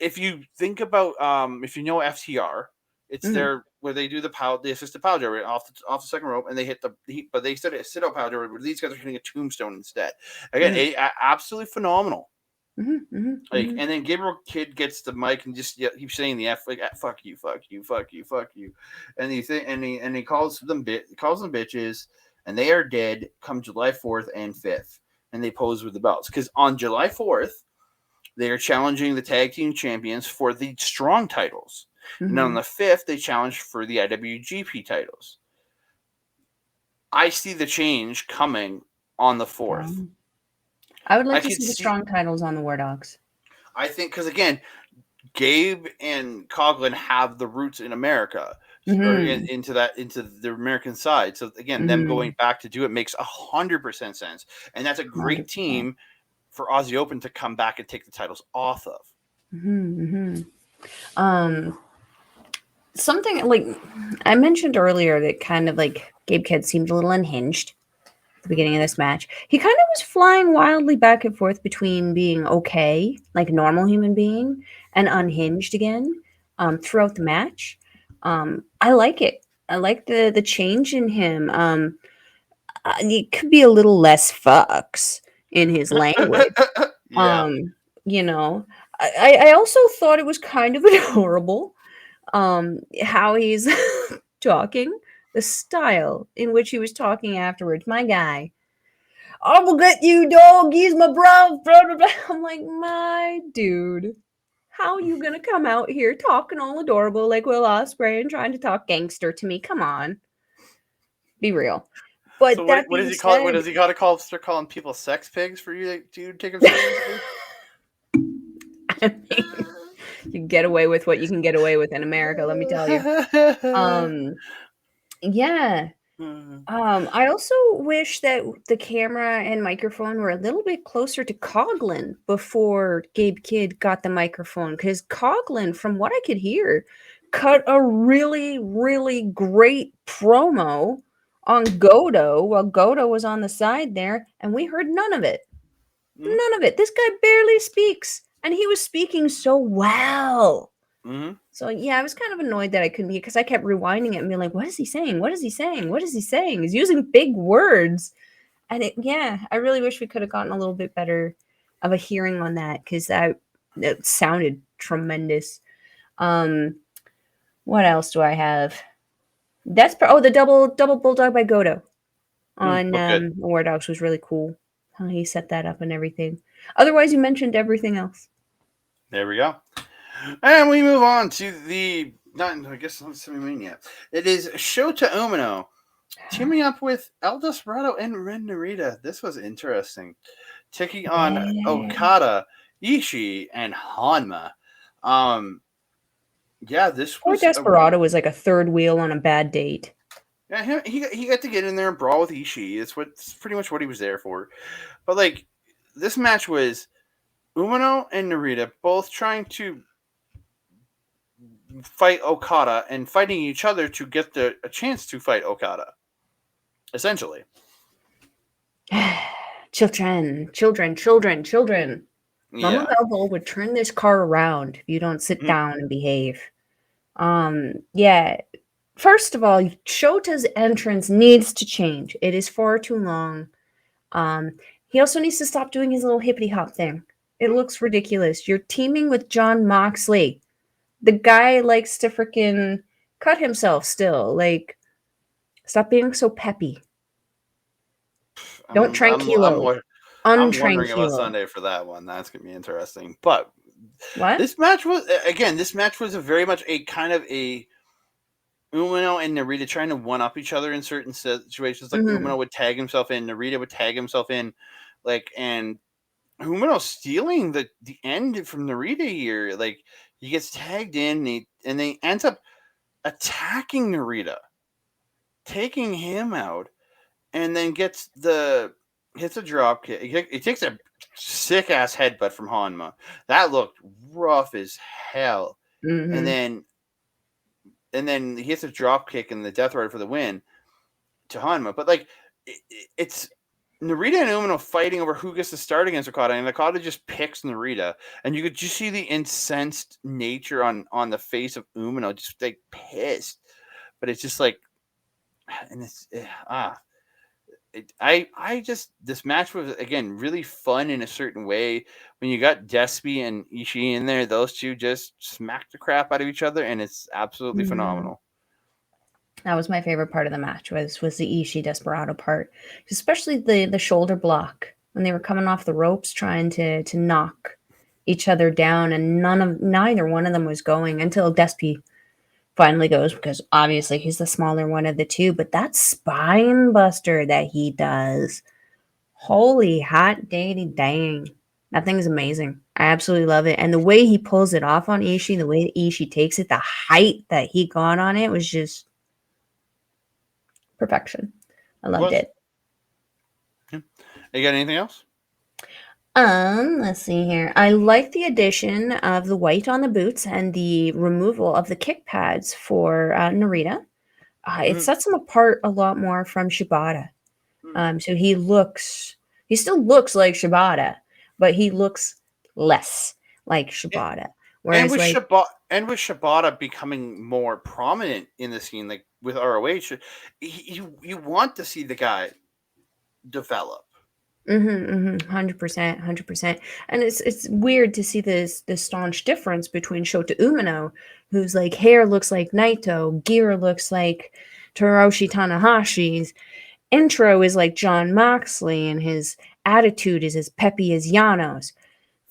If you think about, if you know FTR, it's mhm, there where they do the assisted power driver off the second rope, and they hit but they said a sit out power driver, but these guys are hitting a tombstone instead. Again, mhm, absolutely phenomenal. mhm, mhm, Like, mhm. and then Gabriel Kidd gets the mic and just keeps saying the F, like, fuck you, fuck you, fuck you, fuck you, and he calls them bitches, and they are dead come July 4th and 5th, and they pose with the belts because on July 4th they are challenging the tag team champions for the strong titles, and on Mhm. the 5th they challenge for the IWGP titles. I see the change coming on the 4th. I would I like to could see the see. strong titles on the War Dogs. I think because again, Gabe and Coughlin have the roots in America or Mhm, into the American side. So again, them mhm, going back to do it makes 100% sense, and that's a great 100%. team for Aussie Open to come back and take the titles off of. Mhm, mhm. Um, something like I mentioned earlier that kind of like Gabe Kidd seemed a little unhinged at the beginning of this match. He kind of was flying wildly back and forth between being okay, like a normal human being, and unhinged again throughout the match. I like it. I like the change in him. He could be a little less fucks in his language. Yeah. Um, you know, I also thought it was kind of adorable how he's talking, the style in which he was talking afterwards. My guy, I will get you, dog. He's my bro. Blah, blah, blah. I'm like, my dude, How you gonna come out here talking all adorable like Will Ospreay and trying to talk gangster to me? Come on, be real. So But what that what does being he call it? What said, does he got to call? Start calling people sex pigs for you to take him seriously? I mean, you get away with what you can get away with in America. Let me tell you. Um, yeah. I also wish that the camera and microphone were a little bit closer to Coughlin before Gabe Kidd got the microphone, because Coughlin, from what I could hear, cut a really, really great promo on Gedo while Gedo was on the side there, and we heard none of it. Mm-hmm. None of it. This guy barely speaks, and he was speaking so well. Mm-hmm. So yeah, I was kind of annoyed that I couldn't hear, because I kept rewinding it and being like, "What is he saying? What is he saying? What is he saying?" He's using big words, and I really wish we could have gotten a little bit better of a hearing on that, because that sounded tremendous. Um, what else do I have? The double bulldog by Godo on Look good. War Dogs was really cool. How he set that up and everything. Otherwise, you mentioned everything else. There we go. And we move on to the not. I guess not semi-main. It is Shota Umino teaming up with El Desperado and Ren Narita. This was interesting. Taking on Yeah. Okada, Ishii, and Hanma. Yeah, this Poor was Desperado was like a third wheel on a bad date. yeah, he got to get in there and brawl with Ishii. It's pretty much what he was there for. But like this match was Umino and Narita both trying to fight Okada and fighting each other to get a chance to fight Okada. Essentially. Children, children, children, children. Mama Yeah. Melville would turn this car around if you don't sit Mhm. down and behave. Yeah. First of all, Shota's entrance needs to change. It is far too long. He also needs to stop doing his little hippity hop thing. It looks ridiculous. You're teaming with John Moxley. The guy likes to freaking cut himself still. Like, stop being so peppy. Don't tranquilo. I'm wondering about Untranquilo. Sunday for that one. That's gonna be interesting. But What? this match was a very much a kind of a Umino and Narita trying to one up each other in certain situations. Like Mm-hmm. Umino would tag himself in, Narita would tag himself in, like and Umino stealing the end from Narita here. Like he gets tagged in, and they ends up attacking Narita, taking him out, and then hits a drop kick. He takes a sick ass headbutt from Hanma. That looked rough as hell. And Mm-hmm. then he hits a drop kick and the Death Rider for the win to Hanma. But like it's Narita and Umino fighting over who gets to start against Okada, and Okada just picks Narita, and you could just see the incensed nature on the face of Umino, just like pissed. But it's just like, and I just this match was again really fun in a certain way. When you got Despy and Ishii in there, those two just smack the crap out of each other, and it's absolutely Mm-hmm. phenomenal. That was my favorite part of the match, was the Ishii Desperado part, especially the shoulder block when they were coming off the ropes trying to knock each other down, and neither one of them was going until Despy finally goes, because obviously he's the smaller one of the two. But that spine buster that he does, holy hot daddy dang, that thing's amazing. I absolutely love it, and the way he pulls it off on Ishii, the way that Ishii takes it, the height that he got on it was just perfection. I It loved was. it. Yeah. You got anything else? Let's see here. I like the addition of the white on the boots and the removal of the kick pads for Narita. It Mm-hmm. sets him apart a lot more from Shibata. Mm-hmm. So he still looks like Shibata, but he looks less like Shibata. And Whereas, like, with Shibata becoming more prominent in the scene, like with ROH, you want to see the guy develop. 100%, 100%. And it's weird to see this staunch difference between Shota Umino, whose like hair looks like Naito, gear looks like Toroshi Tanahashi's, intro is like John Moxley, and his attitude is as peppy as Yano's.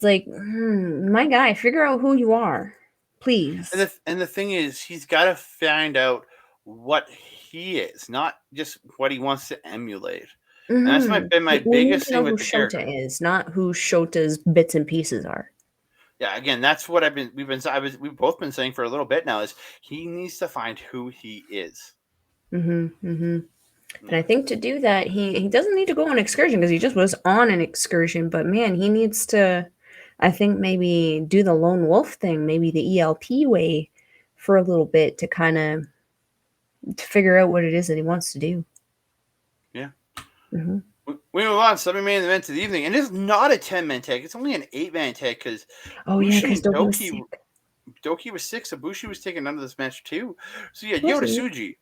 It's like, my guy, figure out who you are, please. And the thing is, he's got to find out what he is, not just what he wants to emulate. And that's been my We need biggest to thing know with who the Shota character. is, not who Shota's bits and pieces are. Yeah, again, that's what we've both been saying for a little bit now. Is he needs to find who he is. But I think to do that, he doesn't need to go on excursion because he just was on an excursion. But man, he needs to, I think, maybe do the lone wolf thing, maybe the ELP way for a little bit to kind of figure out what it is that he wants to do. Yeah. Mm-hmm. We move on. 7-man event of the evening, and it's not a 10-man tag. It's only an 8-man tag because Oh yeah, Bushi because and Doki was sick. Doki was sick, so Bushi was taken under this match too. So you got Was Yoda he? Suji,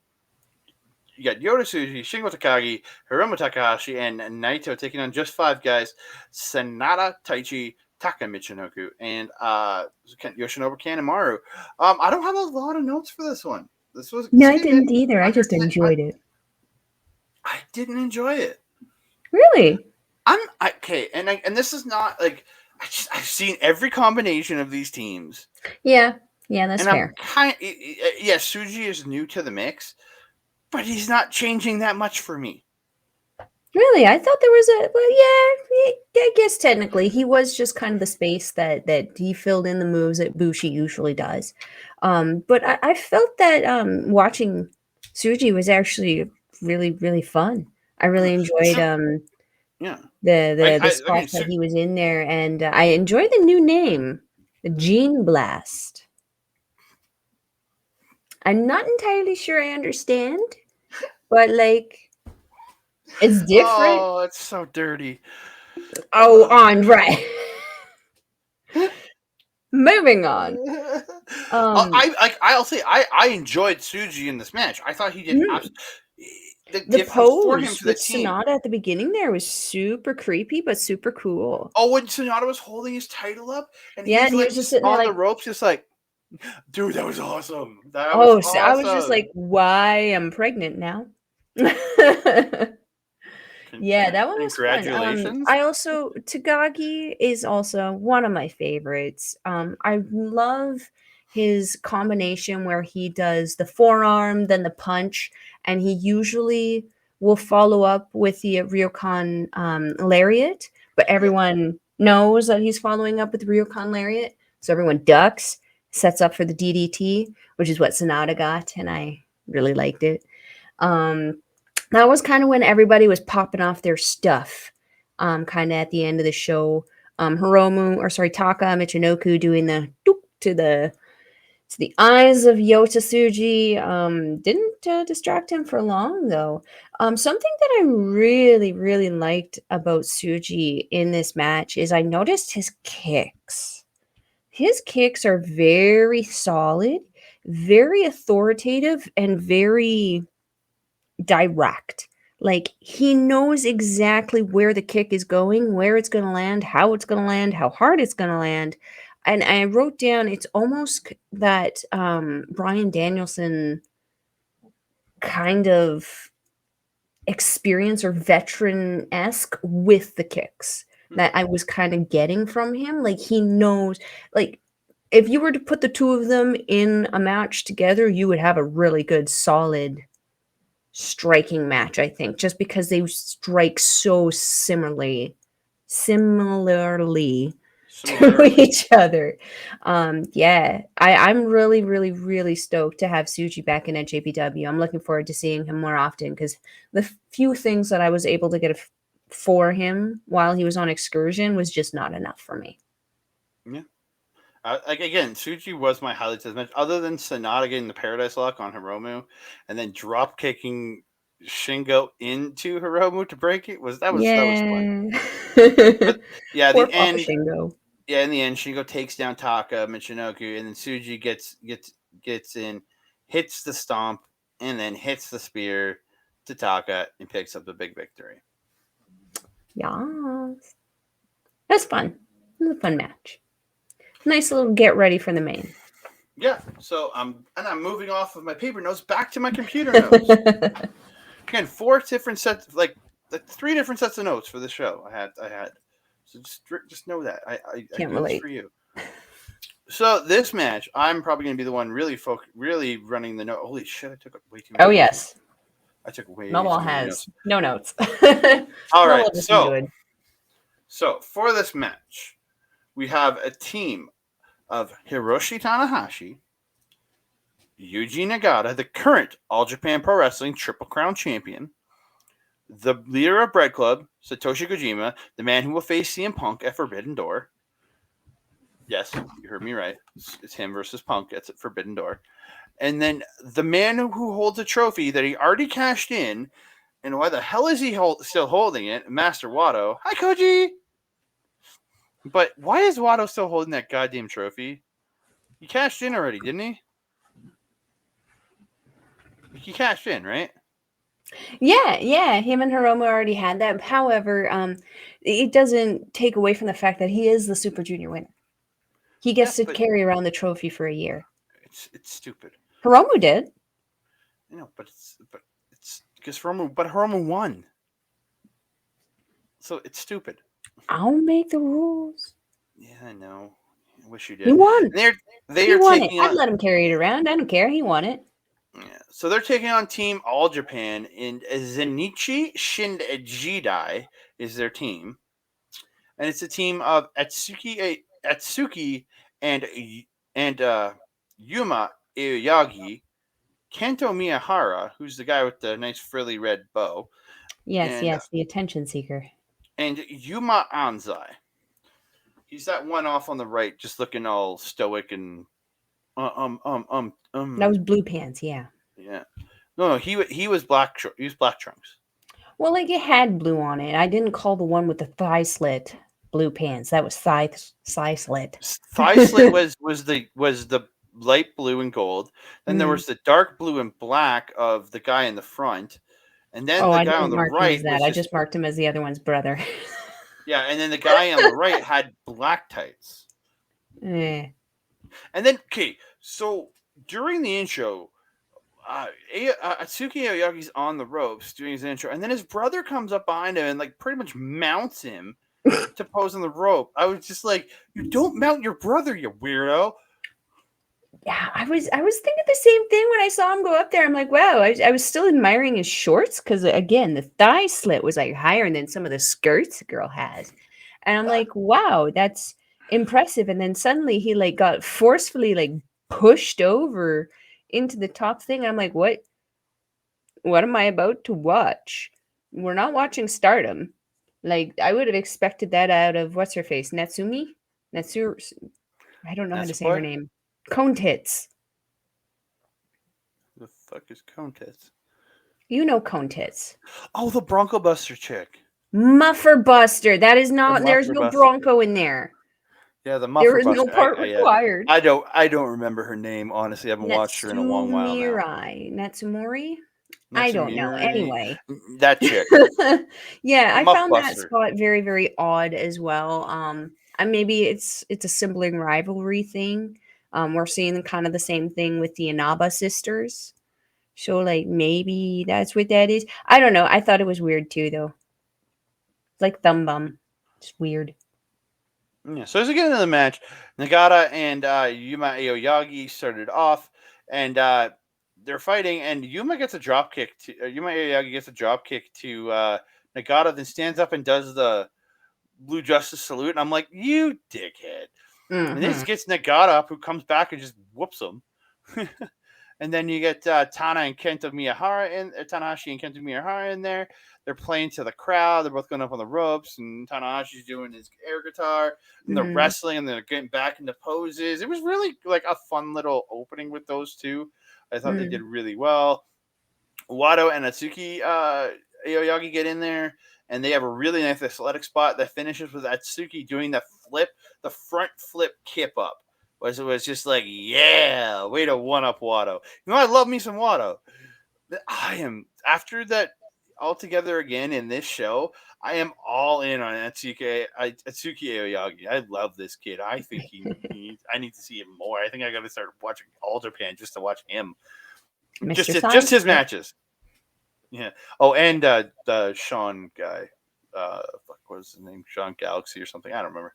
you got Yoda Suji, Shingo Takagi, Hiromu Takahashi, and Naito taking on just 5 guys: Sanada, Taichi, Taka Michinoku, and Yoshinobu Kanemaru. I don't have a lot of notes for this one. No, This I came in didn't either. I under just 10. enjoyed it. I didn't enjoy it. Really? Okay, and this is not like I've seen every combination of these teams, Yeah, that's and I'm fair. kind. Yeah, Suji is new to the mix, but he's not changing that much for me. Really, I thought there was a. Well, yeah, I guess technically he was just kind of the space that he filled in the moves that Bushi usually does. But I felt that watching Suji was actually really fun. I really enjoyed Yeah, the I spots mean, that he was in there, and I enjoy the new name, the Gene Blast. I'm not entirely sure I understand, but like it's different. oh, it's so dirty. Oh, Andre. Moving on. I'll say I enjoyed Suji in this match. I thought he did mm, the the difference for him pose to the with team. Sonata at the beginning there was super creepy but super cool. Oh, when Sonata was holding his title up and Yeah, he's and he like was just sitting there on the like, ropes, just like, dude, that was awesome. That was oh, so I was just awesome. like, why I'm pregnant now. Yeah, that one was fun. Congratulations. I also Tagagi is also one of my favorites. I love his combination where he does the forearm, then the punch, and he usually will follow up with the Ryokan lariat, but Yeah. everyone knows that he's following up with the Ryokan lariat, so everyone ducks, sets up for the DDT, which is what Sonata got, and I really liked it. Um, that was kind of when everybody was popping off their stuff. Kind of at the end of the show, Taka Michinoku doing the doop to the eyes of Yota Tsuji. Didn't distract him for long though. Something that I really liked about Tsuji in this match is I noticed his kicks. His kicks are very solid, very authoritative, and very direct. Like he knows exactly where the kick is going, where it's going to land, how it's going to land, how hard it's going to land. And I wrote down it's almost that Brian Danielson kind of experience or veteran esque with the kicks that I was kind of getting from him. Like he knows, like if you were to put the two of them in a match together, you would have a really good, solid striking match, I think, just because they strike so similarly to Similarly. each other. Yeah, I'm really stoked to have Suji back in NJPW. I'm looking forward to seeing him more often because the few things that I was able to get for him while he was on excursion was just not enough for me. Yeah. Like again, Suji was my highlight of the match. Other than Sonata getting the Paradise Lock on Hiromu, and then drop kicking Shingo into Hiromu to break it that was fun. Yeah. But yeah, Poor the Papa end. Shingo. Yeah, in the end, Shingo takes down Taka Michinoku, and then Suji gets in, hits the stomp, and then hits the spear to Taka and picks up the big victory. Yeah. That's fun. It was a fun match. Nice little get ready for the main. Yeah, so I'm moving off of my paper notes back to my computer notes. Again, 4 different sets, like 3 different sets of notes for the show. I had. So just know that I Can't do this relate. for you. So this match, I'm probably going to be the one really running the note. Holy shit! I took way too many Oh notes. yes, I took way too Melball many has notes. no notes. All right, Melball just enjoyed. so for this match, we have a team of Hiroshi Tanahashi, Yuji Nagata, the current All Japan Pro Wrestling Triple Crown champion, the leader of Bread Club, Satoshi Kojima, the man who will face CM Punk at Forbidden Door. Yes, you heard me right. It's him versus Punk at Forbidden Door. And then the man who holds a trophy that he already cashed in, and why the hell is he still holding it? Master Wato. Hi, Koji! But why is Wato still holding that goddamn trophy? He cashed in already, didn't he? He cashed in, right? Yeah. Him and Hiromu already had that. However, it doesn't take away from the fact that he is the Super Junior winner. He gets to carry around the trophy for a year. It's stupid. Hiromu did. I know, but it's because Hiromu won. So it's stupid. I'll make the rules. Yeah, I know. I wish you did. He won. He won it. I'd let him carry it around. I don't care. He won it. Yeah. So they're taking on Team All Japan, and Zenichi Shinjidai is their team, and it's a team of Atsuki and Yuma Aoyagi, Kento Miyahara, who's the guy with the nice frilly red bow. Yes, the attention seeker. And Yuma Anzai. He's that one off on the right, just looking all stoic and That was Blue Pants, yeah. Yeah. No, he was black. He was Black Trunks. Well, like it had blue on it. I didn't call the one with the thigh slit Blue Pants. That was thigh slit. Thigh slit was the light blue and gold. Then there was the dark blue and black of the guy in the front, and then the guy on the right was I just marked him as the other one's brother. Yeah, and then the guy on the right had black tights. Eh. And then so during the intro, Atsuki Aoyagi's on the ropes doing his intro, and then his brother comes up behind him and like pretty much mounts him to pose on the rope. I was just like, you don't mount your brother, you weirdo. Yeah, I was thinking the same thing when I saw him go up there. I'm like, wow, I was still admiring his shorts because again, the thigh slit was like higher than some of the skirts the girl has, and I'm like, wow, that's impressive. And then suddenly he like got forcefully like pushed over into the top thing. I'm like, what am I about to watch? We're not watching Stardom. Like I would have expected that out of what's her face, Natsumi. I don't know how to say her name. Cone Tits. The fuck is Cone Tits? You know Cone Tits. Oh, the Bronco Buster chick. Muffer Buster. That is not. There's no Bronco in there. Yeah, the Muffer Buster. There is no part required. I don't remember her name. Honestly, I haven't watched her in a long while now. Natsumori. I don't know. Anyway, that chick. Yeah, I found that spot very, very odd as well. And maybe it's a sibling rivalry thing. We're seeing kind of the same thing with the Inaba sisters. So like maybe that's what that is. I don't know. I thought it was weird too though. Like thumb bum. It's weird. Yeah, so as we get into the match, Nagata and Yuma Aoyagi started off, and they're fighting, and Yuma gets a drop kick. Yuma Aoyagi gets a drop kick to Nagata, then stands up and does the Blue Justice salute, and I'm like, you dickhead. Mm-hmm. And this gets Nagata up, who comes back and just whoops him. And then you get Tanahashi and Kento Miyahara in there. They're playing to the crowd. They're both going up on the ropes, and Tanahashi's doing his air guitar, and they're wrestling, and they're getting back into poses. It was really like a fun little opening with those two. I thought they did really well. Wato and Atsuki Aoyagi get in there, and they have a really nice athletic spot that finishes with Atsuki doing the front flip kip up. It was just like, yeah, way to one-up Wato. You know, I love me some Wato. I am, after that altogether again in this show, I am all in on Atsuki Aoyagi. I love this kid. I think I need to see him more. I think I got to start watching All Japan just to watch him. Just his matches. Yeah. Oh, and the Sean guy. What was his name? Sean Galaxy or something. I don't remember.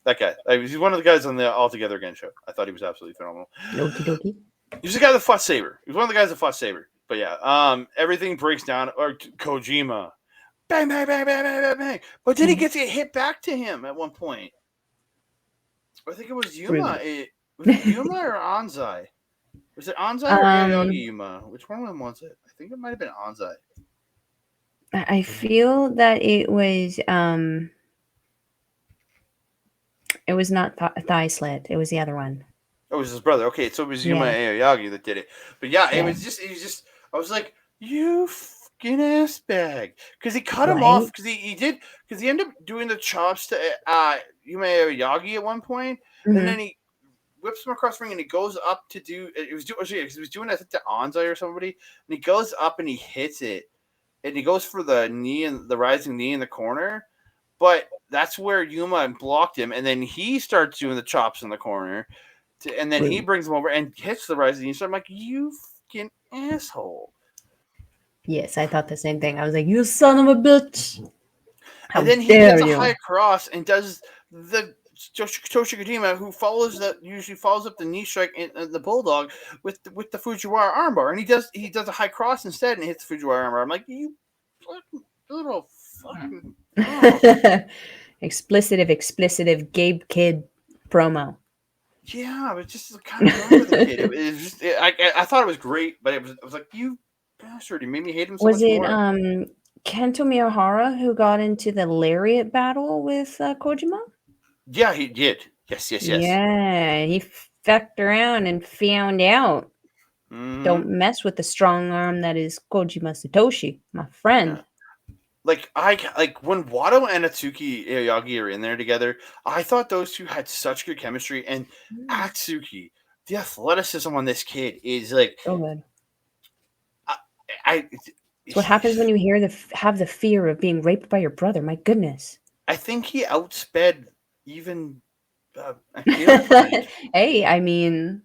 That guy. He's one of the guys on the All Together Again show. I thought he was absolutely phenomenal. Okie dokie. He was the guy that fought Saber. He was one of the guys that fought Saber. But yeah, everything breaks down. Or Kojima. Bang, bang, bang, bang, bang, bang, bang. But then he gets it hit back to him at one point. I think it was Yuma. Was it Yuma or Anzai? Was it Anzai or Aoyagi Yuma? Which one of them was it? I think it might have been Anzai. I feel that it was not thigh slit. It was the other one. Oh, it was his brother. Okay, so it was Yuma Aoyagi that did it. But yeah, it was just I was like, you fucking ass bag. Because he cut him off, because he ended up doing the chops to Yuma Aoyagi at one point, and then he whips him across the ring, and he goes up to do. He was doing I think to Anzai or somebody, and he goes up and he hits it, and he goes for the knee and the rising knee in the corner, but that's where Yuma blocked him, and then he starts doing the chops in the corner, and then he brings him over and hits the rising knee. So I'm like, you fucking asshole. Yes, I thought the same thing. I was like, you son of a bitch. And then he gets a high cross and does the Toshikojima, who usually follows up the knee strike in the Bulldog with the Fujiwara armbar, and he does a high cross instead and hits the Fujiwara armbar. I'm like, you fucking little fucking explicit Gabe Kid promo. Yeah, but just kind of wrong with the kid. It was just, I thought it was great, but I was like, you bastard! He made me hate him so much more. Was it Kento Miyahara who got into the lariat battle with Kojima? Yeah, he did. Yes. Yeah, he fucked around and found out. Mm-hmm. Don't mess with the strong arm that is Kojima Satoshi, my friend. Yeah. Like when Wado and Atsuki Aoyagi are in there together, I thought those two had such good chemistry. And Atsuki, the athleticism on this kid is like so good. It's what happens when you have the fear of being raped by your brother. My goodness. I think he outsped even Akira. Hey, I mean,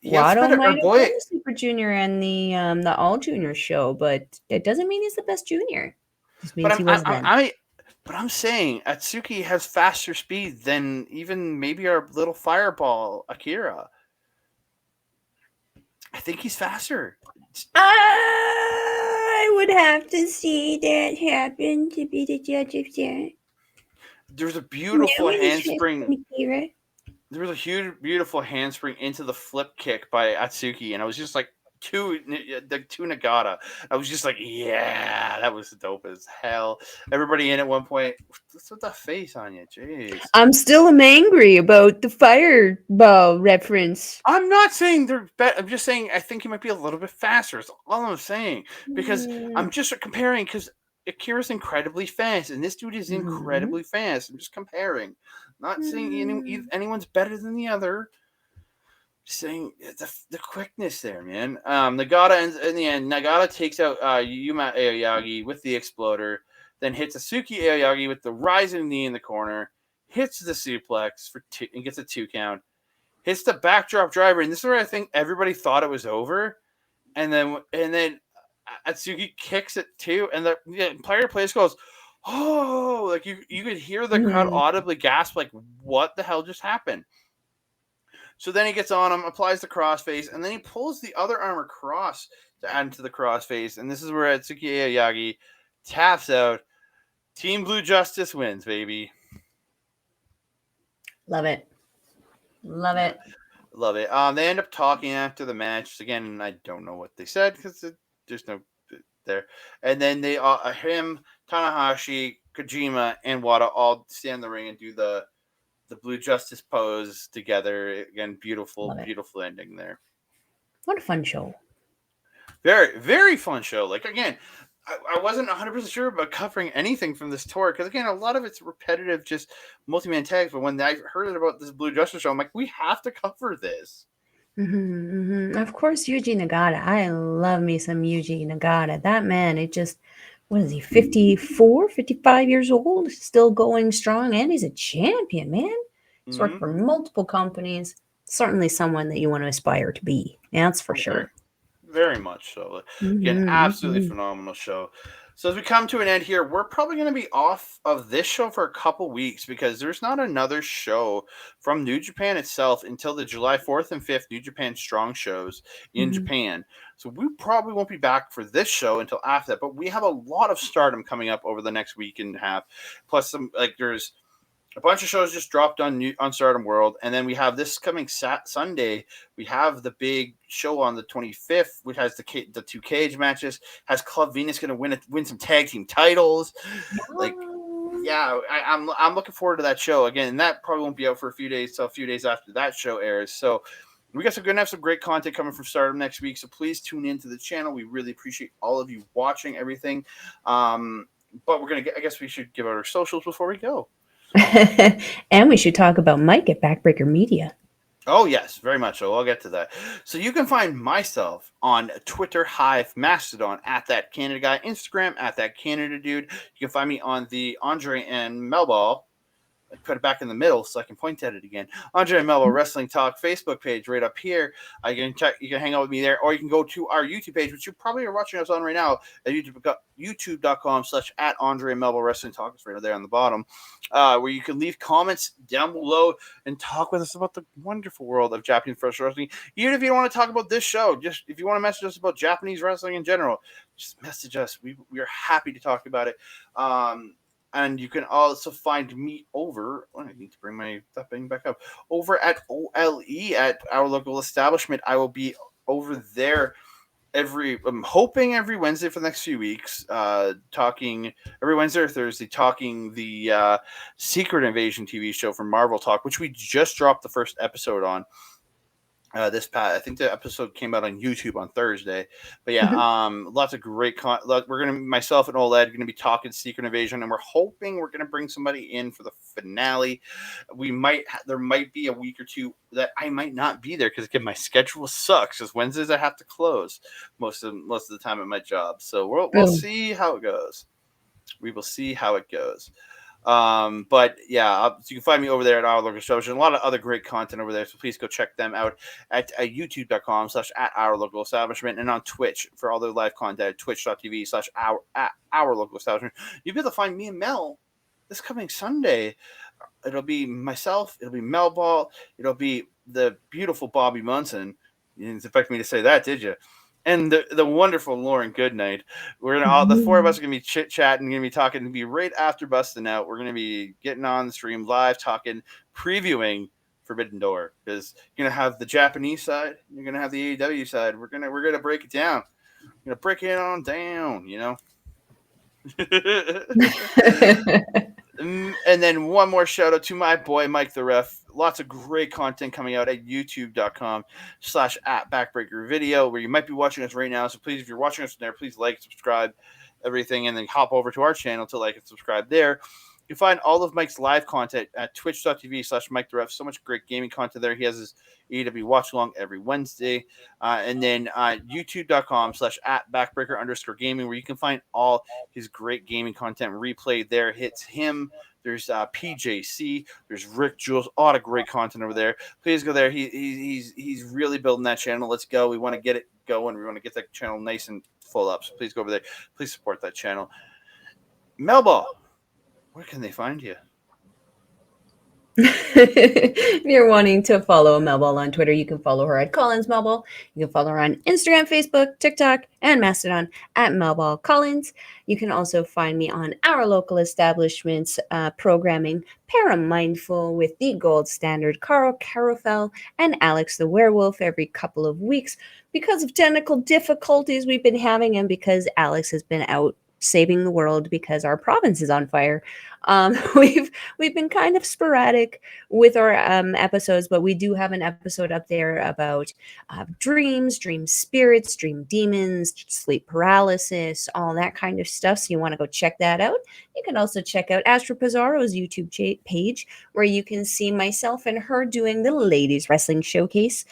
Wado might have won the Super Junior and the All Junior show, but it doesn't mean he's the best junior. It just means he was then. But I'm saying Atsuki has faster speed than even maybe our little fireball Akira. I think he's faster. I would have to see that happen to be the judge of that. There's a beautiful handspring. There was a huge, beautiful handspring into the flip kick by Atsuki, and I was just like, to Nagata. I was just like, yeah, that was dope as hell. Everybody in at one point, what's with the face on you? Jeez. I'm still angry about the fireball reference. I'm not saying they're better. I'm just saying I think he might be a little bit faster. That's all I'm saying. Because I'm just comparing, because Akira's incredibly fast, and this dude is incredibly fast. I'm just comparing. Not saying anyone's better than the other. Saying the quickness there, man. Nagata in the end. Nagata takes out Yuma Aoyagi with the exploder, then hits Atsuki Aoyagi with the rising knee in the corner, hits the suplex for 2 and gets a 2 count. Hits the backdrop driver, and this is where I think everybody thought it was over, and then Atsuki kicks it too, and the entire place goes, oh, like you could hear the crowd audibly gasp, like, what the hell just happened? So then he gets on him, applies the crossface, and then he pulls the other arm across to add to the crossface. And this is where Atsuki Aoyagi taps out. Team Blue Justice wins, baby. Love it. Love it. Love it. They end up talking after the match. Again, I don't know what they said because there's no there. And then they him, Tanahashi, Kojima, and Wada all stand in the ring and do the Blue Justice pose together. Again, beautiful ending there. What a fun show. Very, very fun show. Like, again, I wasn't 100% sure about covering anything from this tour because, again, a lot of it's repetitive, just multi-man tags. But when I heard about this Blue Justice show, I'm like, we have to cover this. Of course, Yuji Nagata. I love me some Yuji Nagata. That man, what is he, 54, 55 years old? Still going strong, and he's a champion, man. He's worked for multiple companies. Certainly someone that you want to aspire to be. That's for sure. Very much so. Again, absolutely phenomenal show. So as we come to an end here, we're probably going to be off of this show for a couple weeks because there's not another show from New Japan itself until the July 4th and 5th New Japan Strong shows in Mhm. Japan. So we probably won't be back for this show until after that. But we have a lot of stardom coming up over the next week and a half. Plus, some there's a bunch of shows just dropped on Stardom World, and then we have this coming Sunday. We have the big show on the 25th, which has the two cage matches. Has Club Venus going to win some tag team titles? Like, yeah, I'm looking forward to that show again. And that probably won't be out for a few days, so a few days after that show airs. So we got going to have some great content coming from Stardom next week. So please tune into the channel. We really appreciate all of you watching everything. But I guess we should give out our socials before we go. And we should talk about Mike at Backbreaker Media. Oh, yes, very much so. I'll get to that. So you can find myself on Twitter, Hive, Mastodon, at that Canada guy, Instagram, at that Canada dude. You can find me on the Andre and Melball. I put it back in the middle so I can point at it again. Andre Melball Wrestling Talk Facebook page right up here. You can hang out with me there, or you can go to our YouTube page, which you probably are watching us on right now at youtube.com/@Andre Melball Wrestling Talk. It's right there on the bottom, where you can leave comments down below and talk with us about the wonderful world of Japanese professional wrestling. Even if you don't want to talk about this show, just if you want to message us about Japanese wrestling in general, just message us. We are happy to talk about it. And you can also find me over. I need to bring my thing back up. Over at OLE at our local establishment. I will be over there I'm hoping every Wednesday for the next few weeks. Talking every Wednesday or Thursday, talking the Secret Invasion TV show from Marvel Talk, which we just dropped the first episode on. I think the episode came out on YouTube on Thursday, but yeah, lots of great myself and Oleg gonna be talking Secret Invasion, and we're hoping we're gonna bring somebody in for the finale. There might be a week or two that I might not be there because again my schedule sucks. Because Wednesdays I have to close most of the time at my job, so we'll see how it goes. We will see how it goes. But yeah, so you can find me over there at Our Local Establishment. A lot of other great content over there, so please go check them out at youtube.com/@Our Local Establishment, and on Twitch for all their live content, twitch.tv/Our Local Establishment. You'll be able to find me and Mel this coming Sunday. It'll be myself, it'll be Melball, it'll be the beautiful Bobby Munson. You didn't expect me to say that, did you? And the wonderful Lauren Goodnight. We're gonna the four of us are gonna be chit chatting, gonna be talking, to be right after busting out. We're gonna be getting on the stream live, talking, previewing Forbidden Door, because you're gonna have the Japanese side, you're gonna have the AEW side. We're gonna break it down. We're gonna break it on down, you know. And then one more shout out to my boy Mike the Ref. Lots of great content coming out at youtube.com/@Backbreaker Video, where you might be watching us right now. So please, if you're watching us there, please like, subscribe, everything, and then hop over to our channel to like and subscribe there. You can find all of Mike's live content at twitch.tv/Mike the Ref. So much great gaming content there. He has his AEW watch along every Wednesday. And then youtube.com/@Backbreaker_gaming, where you can find all his great gaming content replayed there. Hits him. There's PJC. There's Rick Jules. A lot of great content over there. Please go there. He's really building that channel. Let's go. We want to get it going. We want to get that channel nice and full up. So please go over there. Please support that channel. Melball, where can they find you? If you're wanting to follow Melball on Twitter, you can follow her at Collins Melball. You can follow her on Instagram, Facebook, TikTok, and Mastodon at Melball Collins. You can also find me on Our Local Establishments programming, Paramindful with the gold standard Carl Carofel and Alex the Werewolf every couple of weeks. Because of technical difficulties we've been having, and because Alex has been out saving the world because our province is on fire. We've been kind of sporadic with our episodes, but we do have an episode up there about dreams, dream spirits, dream demons, sleep paralysis, all that kind of stuff. So you want to go check that out. You can also check out Astro Pizarro's YouTube page, where you can see myself and her doing the Ladies Wrestling Showcase.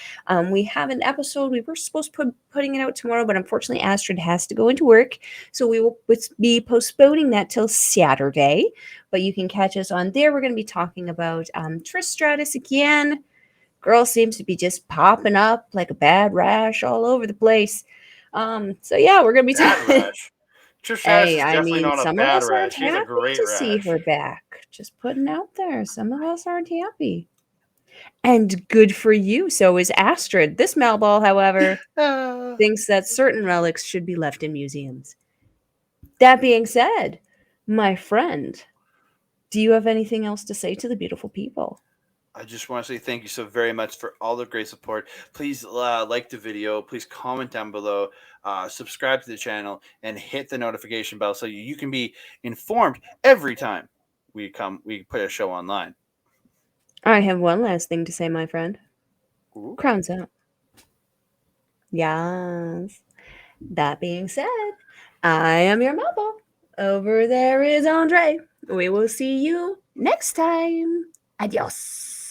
We have an episode. We were supposed to putting it out tomorrow, but unfortunately Astrid has to go into work, so we will be postponing that till Saturday. But you can catch us on there. We're going to be talking about Trish Stratus again. Girl seems to be just popping up like a bad rash all over the place. So yeah, we're going to be talking. Trish Hey, is I definitely mean, not a some of bad us aren't rash. She's a happy great to see rash. her back. Just putting out there. Some of us aren't happy. And good for you. So is Astrid. This Melball, however, Uh, thinks that certain relics should be left in museums. That being said, my friend, do you have anything else to say to the beautiful people? I just want to say thank you so very much for all the great support. Please like the video. Please comment down below. Subscribe to the channel and hit the notification bell so you can be informed every time we put a show online. I have one last thing to say, my friend. Ooh. Crowns up. Yes. That being said, I am your Melba. Over there is Andre. We will see you next time. Adios.